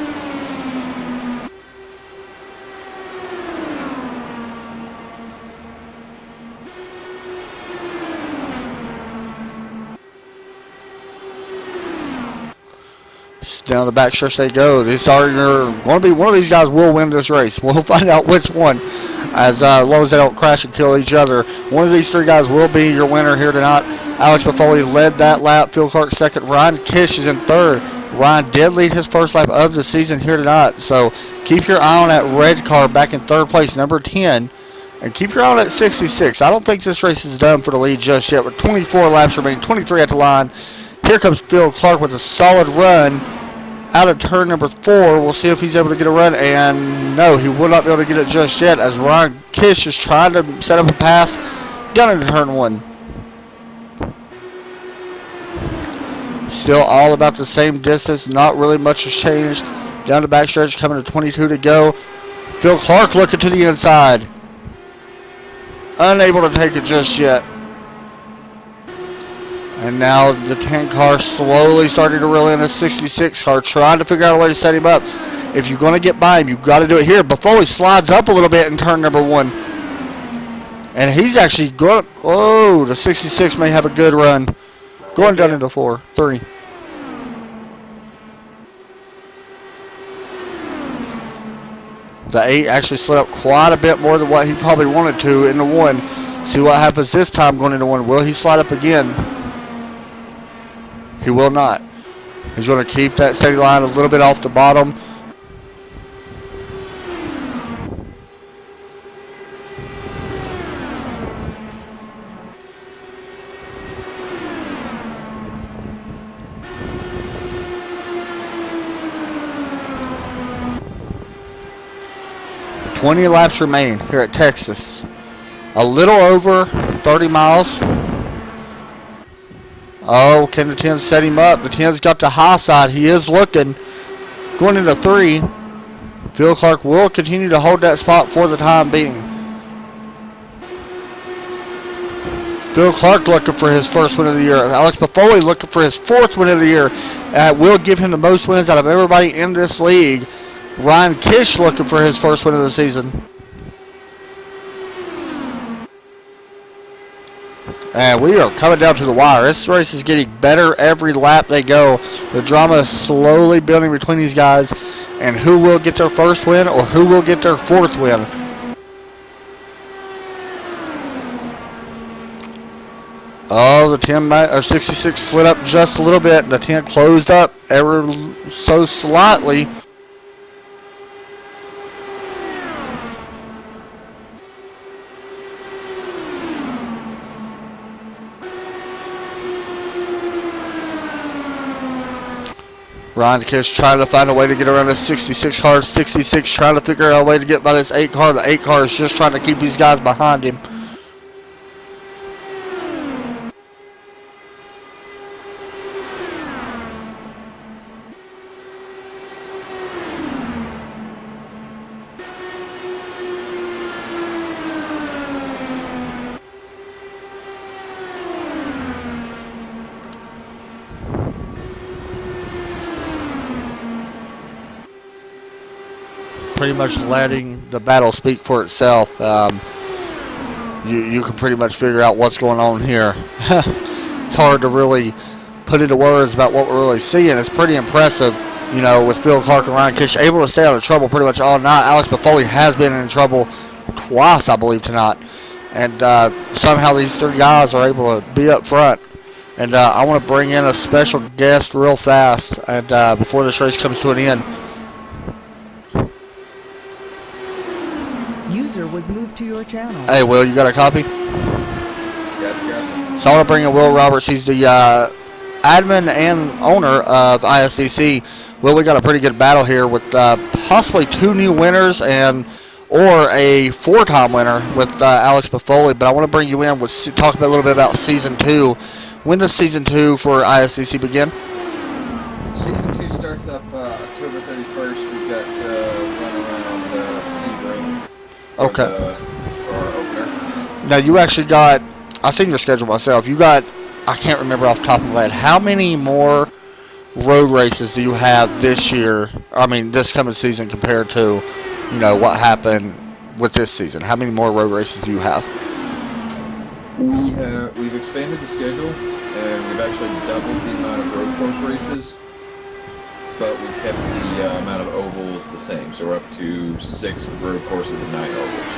Down the back stretch they go. These are going to be one of these guys will win this race. We'll find out which one, as long as they don't crash and kill each other. One of these 3 guys will be your winner here tonight. Alex Buffoli led that lap. Phil Clark second. Ryan Kish is in third. Ryan did lead his first lap of the season here tonight. So keep your eye on that red car back in third place, number 10. And keep your eye on that 66. I don't think this race is done for the lead just yet. With 24 laps remaining, 23 at the line. Here comes Phil Clark with a solid run out of turn number 4. We'll see if he's able to get a run, and no, he will not be able to get it just yet, as Ryan Kish is trying to set up a pass down into turn 1. Still all about the same distance, not really much has changed. Down the backstretch, coming to 22 to go. Phil Clark looking to the inside. Unable to take it just yet. And now the 10 car slowly starting to reel in a 66 car, trying to figure out a way to set him up. If you're going to get by him, you've got to do it here. Buffoli slides up a little bit in turn number 1. And he's actually going, oh, the 66 may have a good run. Going down into 3. The 8 actually slid up quite a bit more than what he probably wanted to in the 1. See what happens this time going into 1. Will he slide up again? He will not. He's going to keep that steady line a little bit off the bottom. 20 laps remain here at Texas. A little over 30 miles. Oh, can the 10 set him up? The 10's got the high side. He is looking. Going into 3. Phil Clark will continue to hold that spot for the time being. Phil Clark looking for his first win of the year. Alex Buffoli looking for his 4th win of the year. Will give him the most wins out of everybody in this league. Ryan Kish looking for his first win of the season. And we are coming down to the wire. This race is getting better every lap they go. The drama is slowly building between these guys. And who will get their first win or who will get their 4th win. Oh, the 66 slid up just a little bit. The 10 closed up ever so slightly. Ryan Kish trying to find a way to get around this 66 car. 66 trying to figure out a way to get by this 8 car. The 8 car is just trying to keep these guys behind him. Pretty much letting the battle speak for itself. You can pretty much figure out what's going on here. It's hard to really put into words about what we're really seeing. It's pretty impressive, you know, with Phil Clark and Ryan Kish able to stay out of trouble pretty much all night. Alex Buffoli has been in trouble twice, I believe, tonight. And somehow these 3 guys are able to be up front. And I want to bring in a special guest real fast and before this race comes to an end.
User was moved to your channel.
Hey, Will, you got a copy?
Gotcha, gotcha.
So I want to bring in Will Roberts. He's the admin and owner of ISDC. Will, we got a pretty good battle here with possibly 2 new winners or a 4-time winner with Alex Buffoli. But I want to bring you in with talk a little bit about Season 2. When does Season 2 for ISDC begin?
Season 2 starts up October 31st. We've got run around Sebring.
Okay.
For our opener.
Now you actually got, I've seen your schedule myself. You got, I can't remember off the top of my head, how many more road races do you have this year, this coming season compared to, you know, what happened with this season? How many more road races do you have?
We've expanded the schedule, and we've actually doubled the amount of road course races, but we've kept the amount of ovals the same. So we're up to 6 road courses and 9 ovals.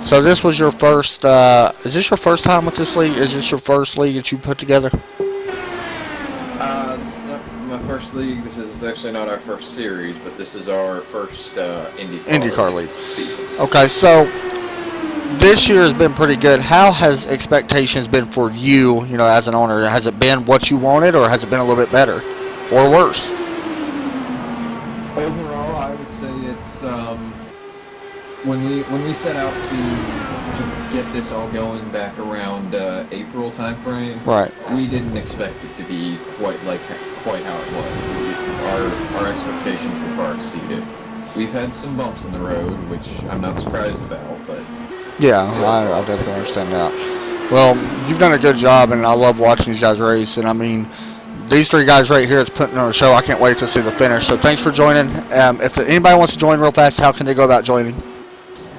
So this was your first, is this your first time with this league? Is this your first league that you put together?
This is not my first league. This is actually not our first series, but this is our first IndyCar
league
season.
Okay, so this year has been pretty good. How has expectations been for you, you know, as an owner? Has it been what you wanted, or has it been a little bit better or worse?
Overall, I would say it's when we set out to get this all going back around April timeframe.
Right.
We didn't expect it to be quite how it was. Our expectations were far exceeded. We've had some bumps in the road, which I'm not surprised about, but
yeah, I definitely understand that. Well, you've done a good job, and I love watching these guys race. And I mean, these 3 guys right here is putting on a show. I can't wait to see the finish. So thanks for joining. If anybody wants to join real fast, how can they go about joining?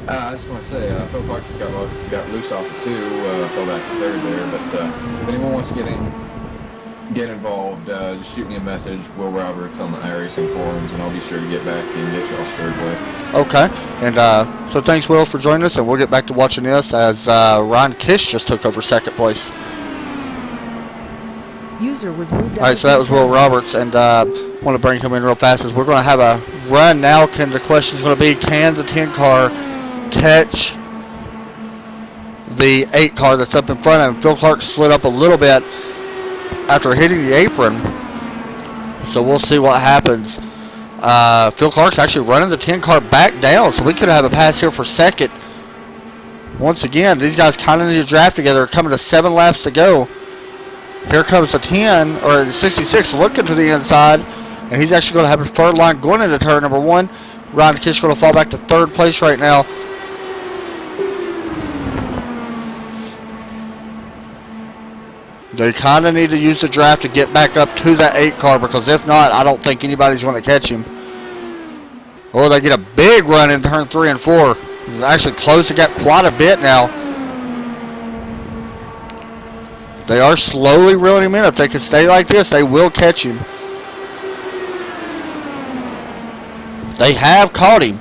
I just want to say, Phil Clark's got loose off it too, fell back to 3rd there, but if anyone wants to get involved, just shoot me a message, Will Roberts on the iRacing forums, and I'll be sure to get back and get you all squared away.
Okay, and so thanks, Will, for joining us, and we'll get back to watching this as Ryan Kish just took over 2nd place.
User was moved out.
All right, so that was Will Roberts, and I want to bring him in real fast as we're going to have a run now. The question is going to be, can the 10 car catch the 8 car that's up in front of him? Phil Clark slid up a little bit after hitting the apron, so we'll see what happens. Phil Clark's actually running the 10 car back down, so we could have a pass here for second. Once again, these guys kind of need to draft together. Coming to 7 laps to go. Here comes the 10, or the 66 looking to the inside, and he's actually going to have a preferred line going into turn number 1. Ryan Kish going to fall back to 3rd place right now. They kind of need to use the draft to get back up to that 8 car, because if not, I don't think anybody's going to catch him. Oh, they get a big run in turn 3 and 4. They actually closed the gap quite a bit now. They are slowly reeling him in. If they can stay like this, they will catch him. They have caught him.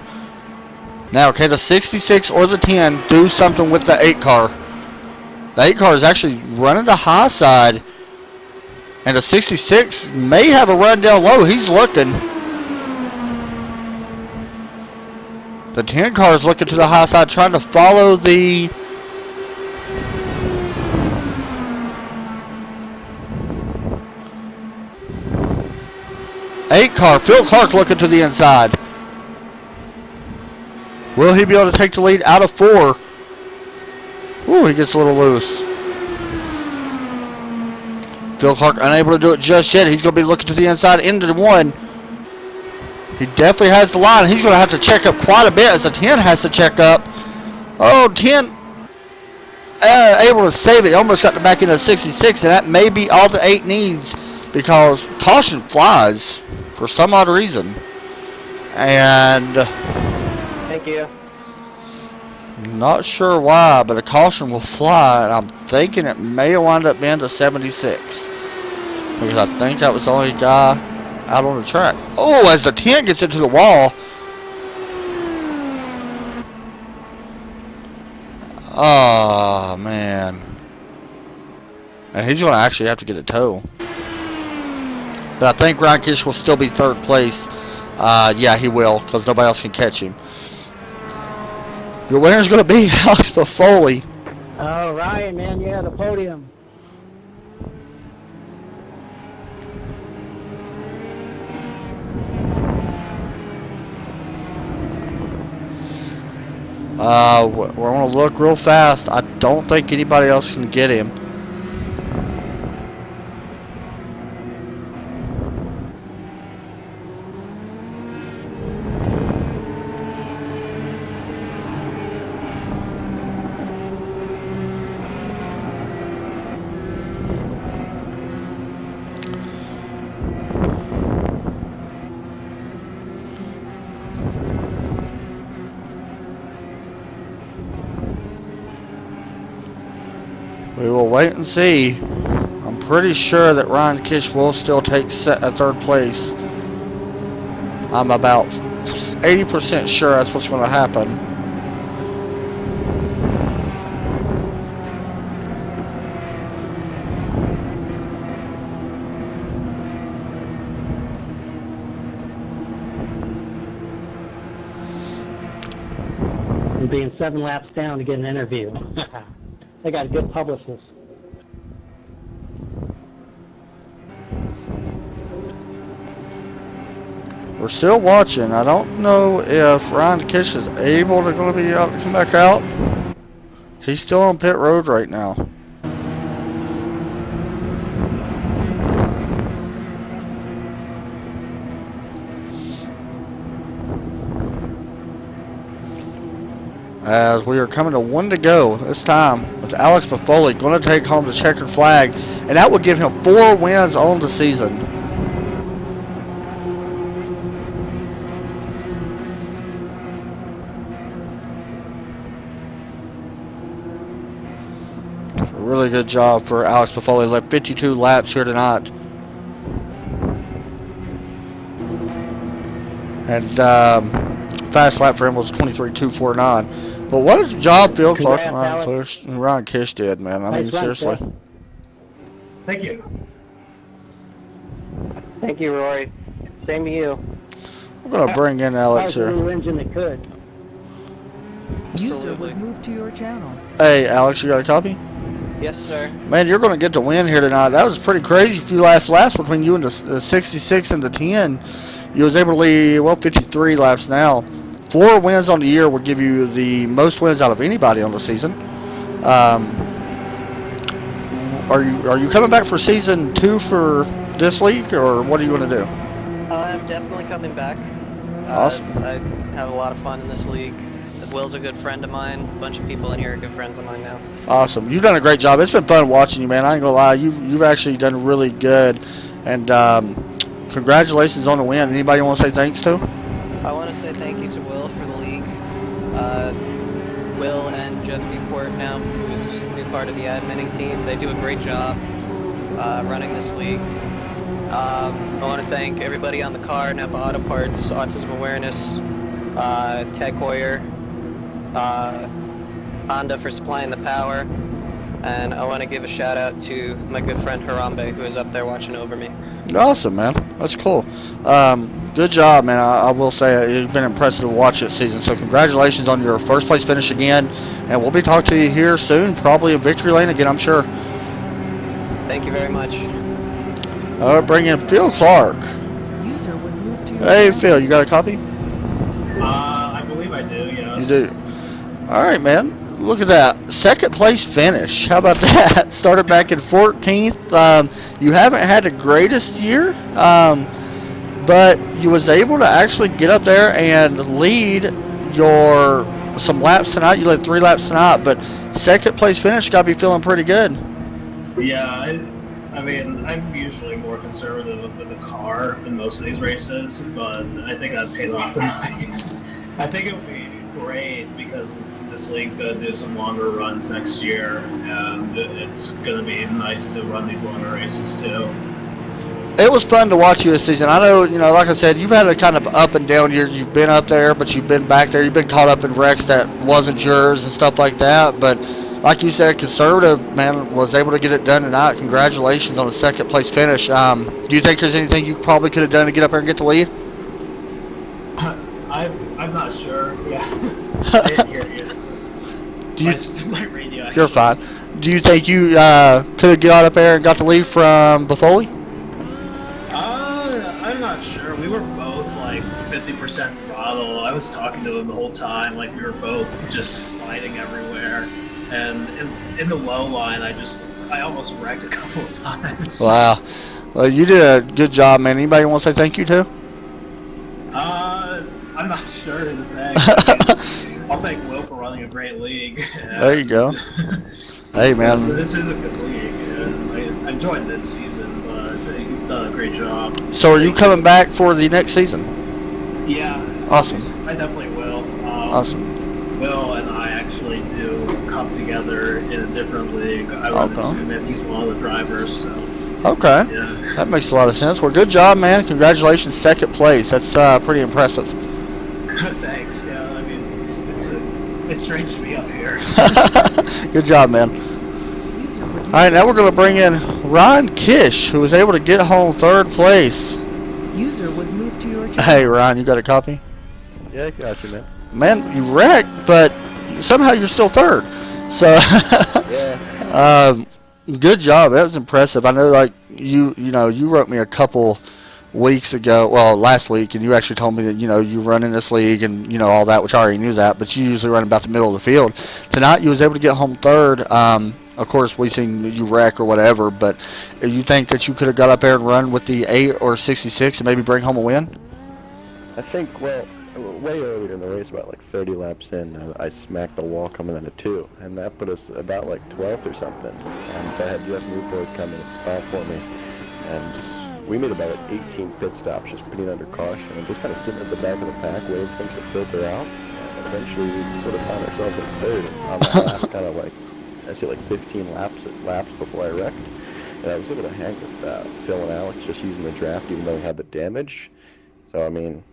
Now, can the 66 or the 10 do something with the 8 car? The 8 car is actually running the high side. And the 66 may have a run down low. He's looking. The 10 car is looking to the high side, trying to follow the... Eight car, Phil Clark looking to the inside. Will he be able to take the lead out of 4? Ooh, he gets a little loose. Phil Clark unable to do it just yet. He's going to be looking to the inside into the 1. He definitely has the line. He's going to have to check up quite a bit as the 10 has to check up. Oh, 10 able to save it. He almost got the back into the 66, and that may be all the 8 needs, because caution flies for some odd reason. And
Thank you.
not sure why, but a caution will fly, and I'm thinking it may wind up being the 76, because I think that was the only guy out on the track. Oh, as the 10 gets into the wall. Oh, man. And he's going to actually have to get a tow. But I think Ryan Kish will still be 3rd place. Yeah, he will, because nobody else can catch him. Your winner's going to be Alex Buffoli.
Oh, Ryan, man, you had a podium.
We're going to look real fast. I don't think anybody else can get him. We will wait and see. I'm pretty sure that Ryan Kish will still take 3rd place. I'm about 80% sure that's what's going to happen.
And being 7 laps down to get an interview. They got a good publicist.
We're still watching. I don't know if Ryan Kish is able to come back out. He's still on pit road right now. As we are coming to 1 to go this time, with Alex Buffoli going to take home the checkered flag, and that will give him 4 wins on the season. It's a really good job for Alex Buffoli. Led 52 laps here tonight. And fast lap for him was 23.249. But what a job Phil Clark and Ryan Kish did, man. I mean, seriously.
Thank you. Thank you, Rory. Same to you.
We're going to bring in Alex
That was the
here.
little engine that could.
User was moved to your channel.
Hey, Alex, you got a copy?
Yes, sir.
Man, you're going to get the win here tonight. That was pretty crazy few last laps between you and the 66 and the 10. You was able to lead, 53 laps now. 4 wins on the year will give you the most wins out of anybody on the season. Are you coming back for season 2 for this league, or what are you going to do?
I'm definitely coming back.
Awesome.
I have a lot of fun in this league. Will's a good friend of mine. A bunch of people in here are good friends of mine now.
Awesome. You've done a great job. It's been fun watching you, man. I ain't gonna lie. You've actually done really good, and congratulations on the win. Anybody you want to say thanks to?
I want to say thank you to Will for the league. Will and Jeff Newport now, who's a new part of the adminning team. They do a great job running this league. I want to thank everybody on the car, Napa Auto Parts, Autism Awareness, Tag Hoyer, Honda for supplying the power, and I want to give a shout out to my good friend Harambe, who is up there watching over me.
Awesome, man. That's cool. Good job, man. I will say it's been impressive to watch this season. So congratulations on your first place finish again, and we'll be talking to you here soon, probably in Victory Lane again, I'm sure.
Thank you very much.
All right, bring in Phil Clark.
User was moved to your
Hey,
channel.
Phil, you got a copy?
I believe I do, yes.
You do. All right, man. Look at that. Second place finish. How about that? Started back in 14th. You haven't had the greatest year, but you was able to actually get up there and lead some laps tonight. You led 3 laps tonight, but second place finish got to be feeling pretty good.
Yeah, I mean, I'm usually more conservative with the car in most of these races, but I think that paid off tonight. I think it would be great because this league's going to do some longer runs next year, and it's going to be nice to run these longer races too.
It was fun to watch you this season. I know, like I said, you've had a kind of up and down year. You've been up there, but you've been back there. You've been caught up in wrecks that wasn't yours and stuff like that. But like you said, conservative, man, was able to get it done tonight. Congratulations on a second place finish. Do you think there's anything you probably could have done to get up there and get the lead?
I'm not sure. Yeah, I didn't hear you. My radio.
You're fine. Do you think you could have got up there and got the lead from Buffoli?
I'm not sure. We were both like 50% throttle. I was talking to him the whole time. Like we were both just sliding everywhere. And in the low line, I almost wrecked a couple of times.
Wow. Well, you did a good job, man. Anybody want to say thank you to?
I'm not sure to thank. I'll thank Will for running a great league.
There you go. Hey, man.
So this is a good league, and I enjoyed this season, but he's done a great job.
So are you coming back for the next season?
Yeah.
Awesome.
I definitely will.
Awesome.
Will and I actually do come together in a different league. I run into him, and he's one of the drivers, so.
Okay.
Yeah.
That makes a lot of sense. Well, good job, man. Congratulations, second place. That's pretty impressive.
Thanks. Yeah, I mean, it's strange to be up here.
Good job, man. All right, now we're going to bring in Ryan Kish, who was able to get home third place.
User was moved to your channel.
Hey, Ryan, you got a copy?
Yeah, I got you, man.
Man, you wrecked, but somehow you're still third. So,
yeah.
Good job. That was impressive. I know, like, you wrote me a couple weeks ago, last week, and you actually told me that, you run in this league and, all that, which I already knew that, but you usually run about the middle of the field. Tonight, you was able to get home third. Of course, we seen you wreck or whatever, but you think that you could have got up there and run with the 8 or 66 and maybe bring home a win?
I think, way earlier in the race, about like 30 laps in, I smacked the wall coming into 2, and that put us about like 12th or something. So I had Jeff Newport come in and spot for me, and we made about 18 pit stops just putting under caution and just kind of sitting at the back of the pack waiting for things to filter out. And eventually we sort of found ourselves in third on that last kind of I see 15 laps before I wrecked. And I was able to hang with Phil and Alex just using the draft even though we had the damage. So, I mean,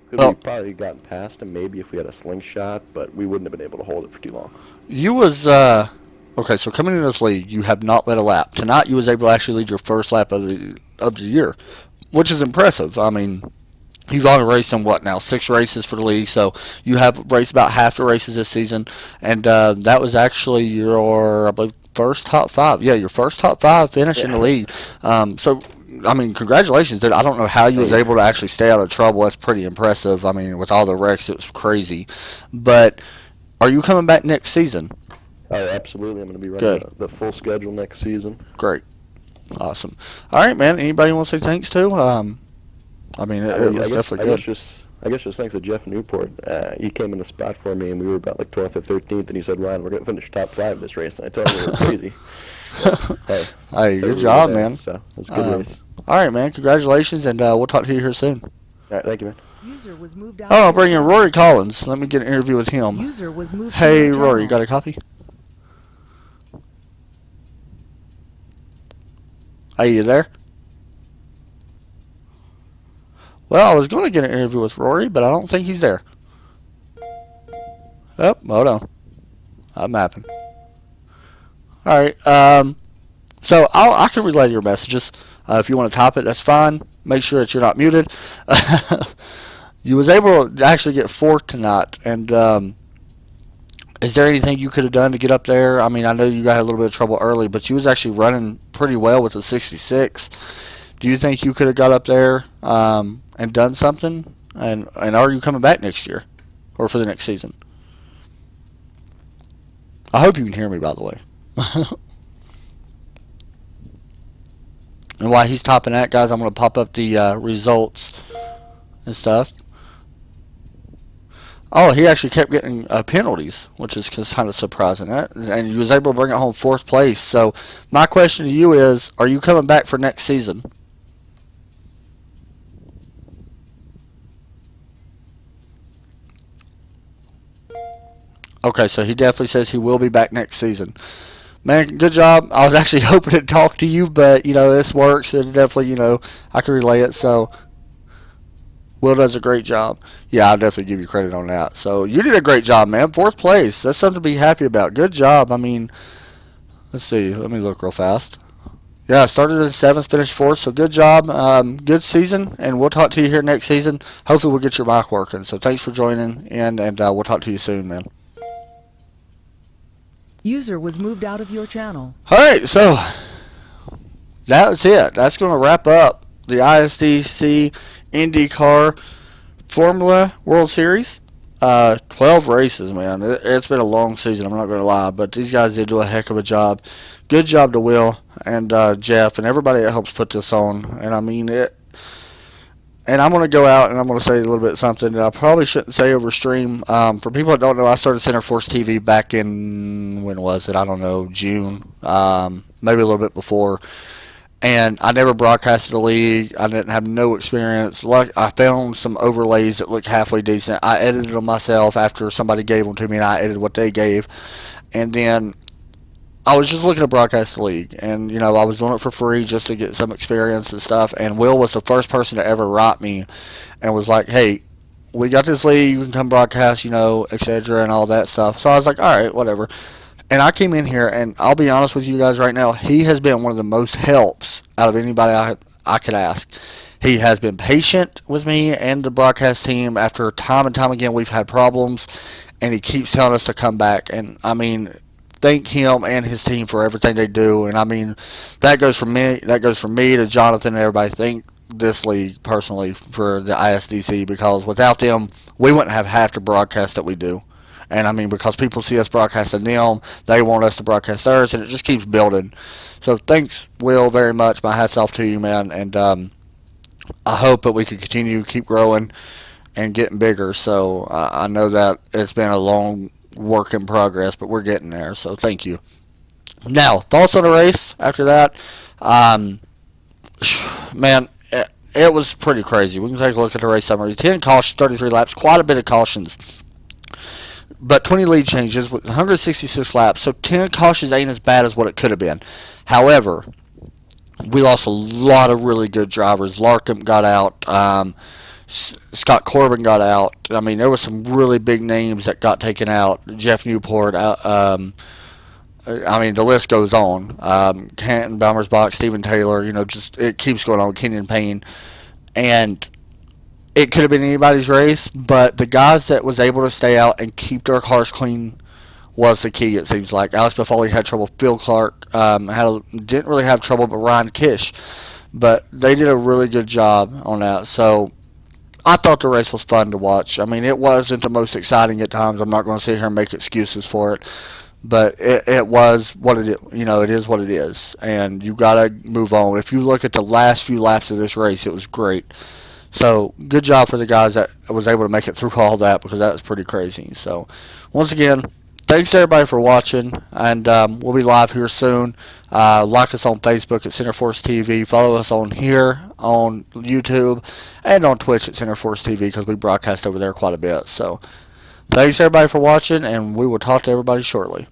could we probably gotten past him maybe if we had a slingshot, but we wouldn't have been able to hold it for too long.
You was, okay, so coming into this league, you have not led a lap. Tonight you was able to actually lead your first lap of the year, which is impressive. I mean, you've only raced in, 6 races for the league, so you have raced about half the races this season, and that was actually your, I believe, first top 5. Yeah, your first top 5 finish in the league. So, I mean, congratulations, dude. I don't know how you was able to actually stay out of trouble. That's pretty impressive. I mean, with all the wrecks, it was crazy. But are you coming back next season?
Oh, absolutely. I'm going to be running the full schedule next season.
Great. Awesome. All right, man. Anybody want to say thanks to? I mean, it was definitely good.
I guess just thanks to Jeff Newport. He came in the spot for me, and we were about like 12th or 13th, and he said, Ryan, we're going to finish top 5 this race. And I told him it was crazy. But,
hey, good job, man.
So it was a good race.
All right, man. Congratulations, and we'll talk to you here soon.
All right, thank you, man.
User was moved out.
Oh, I'll bring in Rory Collins. Let me get an interview with him.
User was moved
hey, Rory, you got a copy? Are you there? Well, I was going to get an interview with Rory, but I don't think he's there. Oh, hold on. I'm mapping. All right. So I can relay your messages. If you want to top it, that's fine. Make sure that you're not muted. You was able to actually get 4th tonight, and is there anything you could have done to get up there? I mean, I know you got a little bit of trouble early, but you was actually running pretty well with the 66. Do you think you could have got up there and done something? And are you coming back next year or for the next season? I hope you can hear me, by the way. And while he's topping that, guys, I'm going to pop up the results and stuff. Oh, he actually kept getting penalties, which is kind of surprising. And he was able to bring it home 4th place. So my question to you is, are you coming back for next season? Okay, so he definitely says he will be back next season. Man, good job. I was actually hoping to talk to you, but, you know, this works. And definitely, you know, I can relay it. So Will does a great job. Yeah, I'll definitely give you credit on that. So you did a great job, man. 4th place. That's something to be happy about. Good job. I mean, let's see. Let me look real fast. Yeah, started in 7th, finished 4th. So good job. Good season. And we'll talk to you here next season. Hopefully we'll get your mic working. So thanks for joining in, and we'll talk to you soon, man.
User was moved out of your channel.
All right, so that's it. That's going to wrap up the ISDC IndyCar Formula World Series. 12 races, man. It's been a long season, I'm not going to lie, but these guys did do a heck of a job. Good job to Will and Jeff and everybody that helps put this on. And I mean it. And I'm going to go out and I'm going to say a little bit something that I probably shouldn't say over stream. For people that don't know, I started Center Force TV back in, when was it? I don't know, June, maybe a little bit before. And I never broadcasted the league. I didn't have no experience. I found some overlays that looked halfway decent. I edited them myself after somebody gave them to me, and I edited what they gave. And then I was just looking to broadcast the league, and you know, I was doing it for free just to get some experience and stuff. And Will was the first person to ever write me and was like, hey, we got this league, you can come broadcast, you know, etc. and all that stuff. So I was like, all right, whatever. And I came in here, and I'll be honest with you guys right now, he has been one of the most helps out of anybody I could ask. He has been patient with me and the broadcast team. After time and time again we've had problems, and he keeps telling us to come back. And I mean, thank him and his team for everything they do. And I mean, that goes from me to Jonathan and everybody. Thank this league personally for the ISDC, because without them we wouldn't have half the broadcast that we do. And I mean, because people see us broadcasting them, they want us to broadcast theirs, and it just keeps building. So thanks, Will, very much. My hat's off to you, man. And I hope that we can continue, keep growing, and getting bigger. So I know that it's been a long work in progress, but we're getting there. So thank you. Now, thoughts on the race after that? Man, it was pretty crazy. We can take a look at the race summary. 10 cautions, 33 laps, quite a bit of cautions. But 20 lead changes with 166 laps, so 10 cautions ain't as bad as what it could have been. However, we lost a lot of really good drivers. Larkham got out. Scott Corbin got out. I mean, there were some really big names that got taken out. Jeff Newport. I mean, the list goes on. Canton, Baumersbach, Stephen Taylor. You know, just it keeps going on. Kenyon Payne, and it could have been anybody's race, but the guys that was able to stay out and keep their cars clean was the key, it seems like. Alex Buffoli had trouble. Phil Clark didn't really have trouble, but Ryan Kish. But they did a really good job on that. So I thought the race was fun to watch. I mean, it wasn't the most exciting at times. I'm not going to sit here and make excuses for it. But it was what it is. You know, it is what it is. And you got to move on. If you look at the last few laps of this race, it was great. So good job for the guys that was able to make it through all that, because that was pretty crazy. So once again, thanks everybody for watching, and we'll be live here soon. Like us on Facebook at Center Force TV. Follow us on here on YouTube and on Twitch at Center Force TV, because we broadcast over there quite a bit. So thanks everybody for watching, and we will talk to everybody shortly.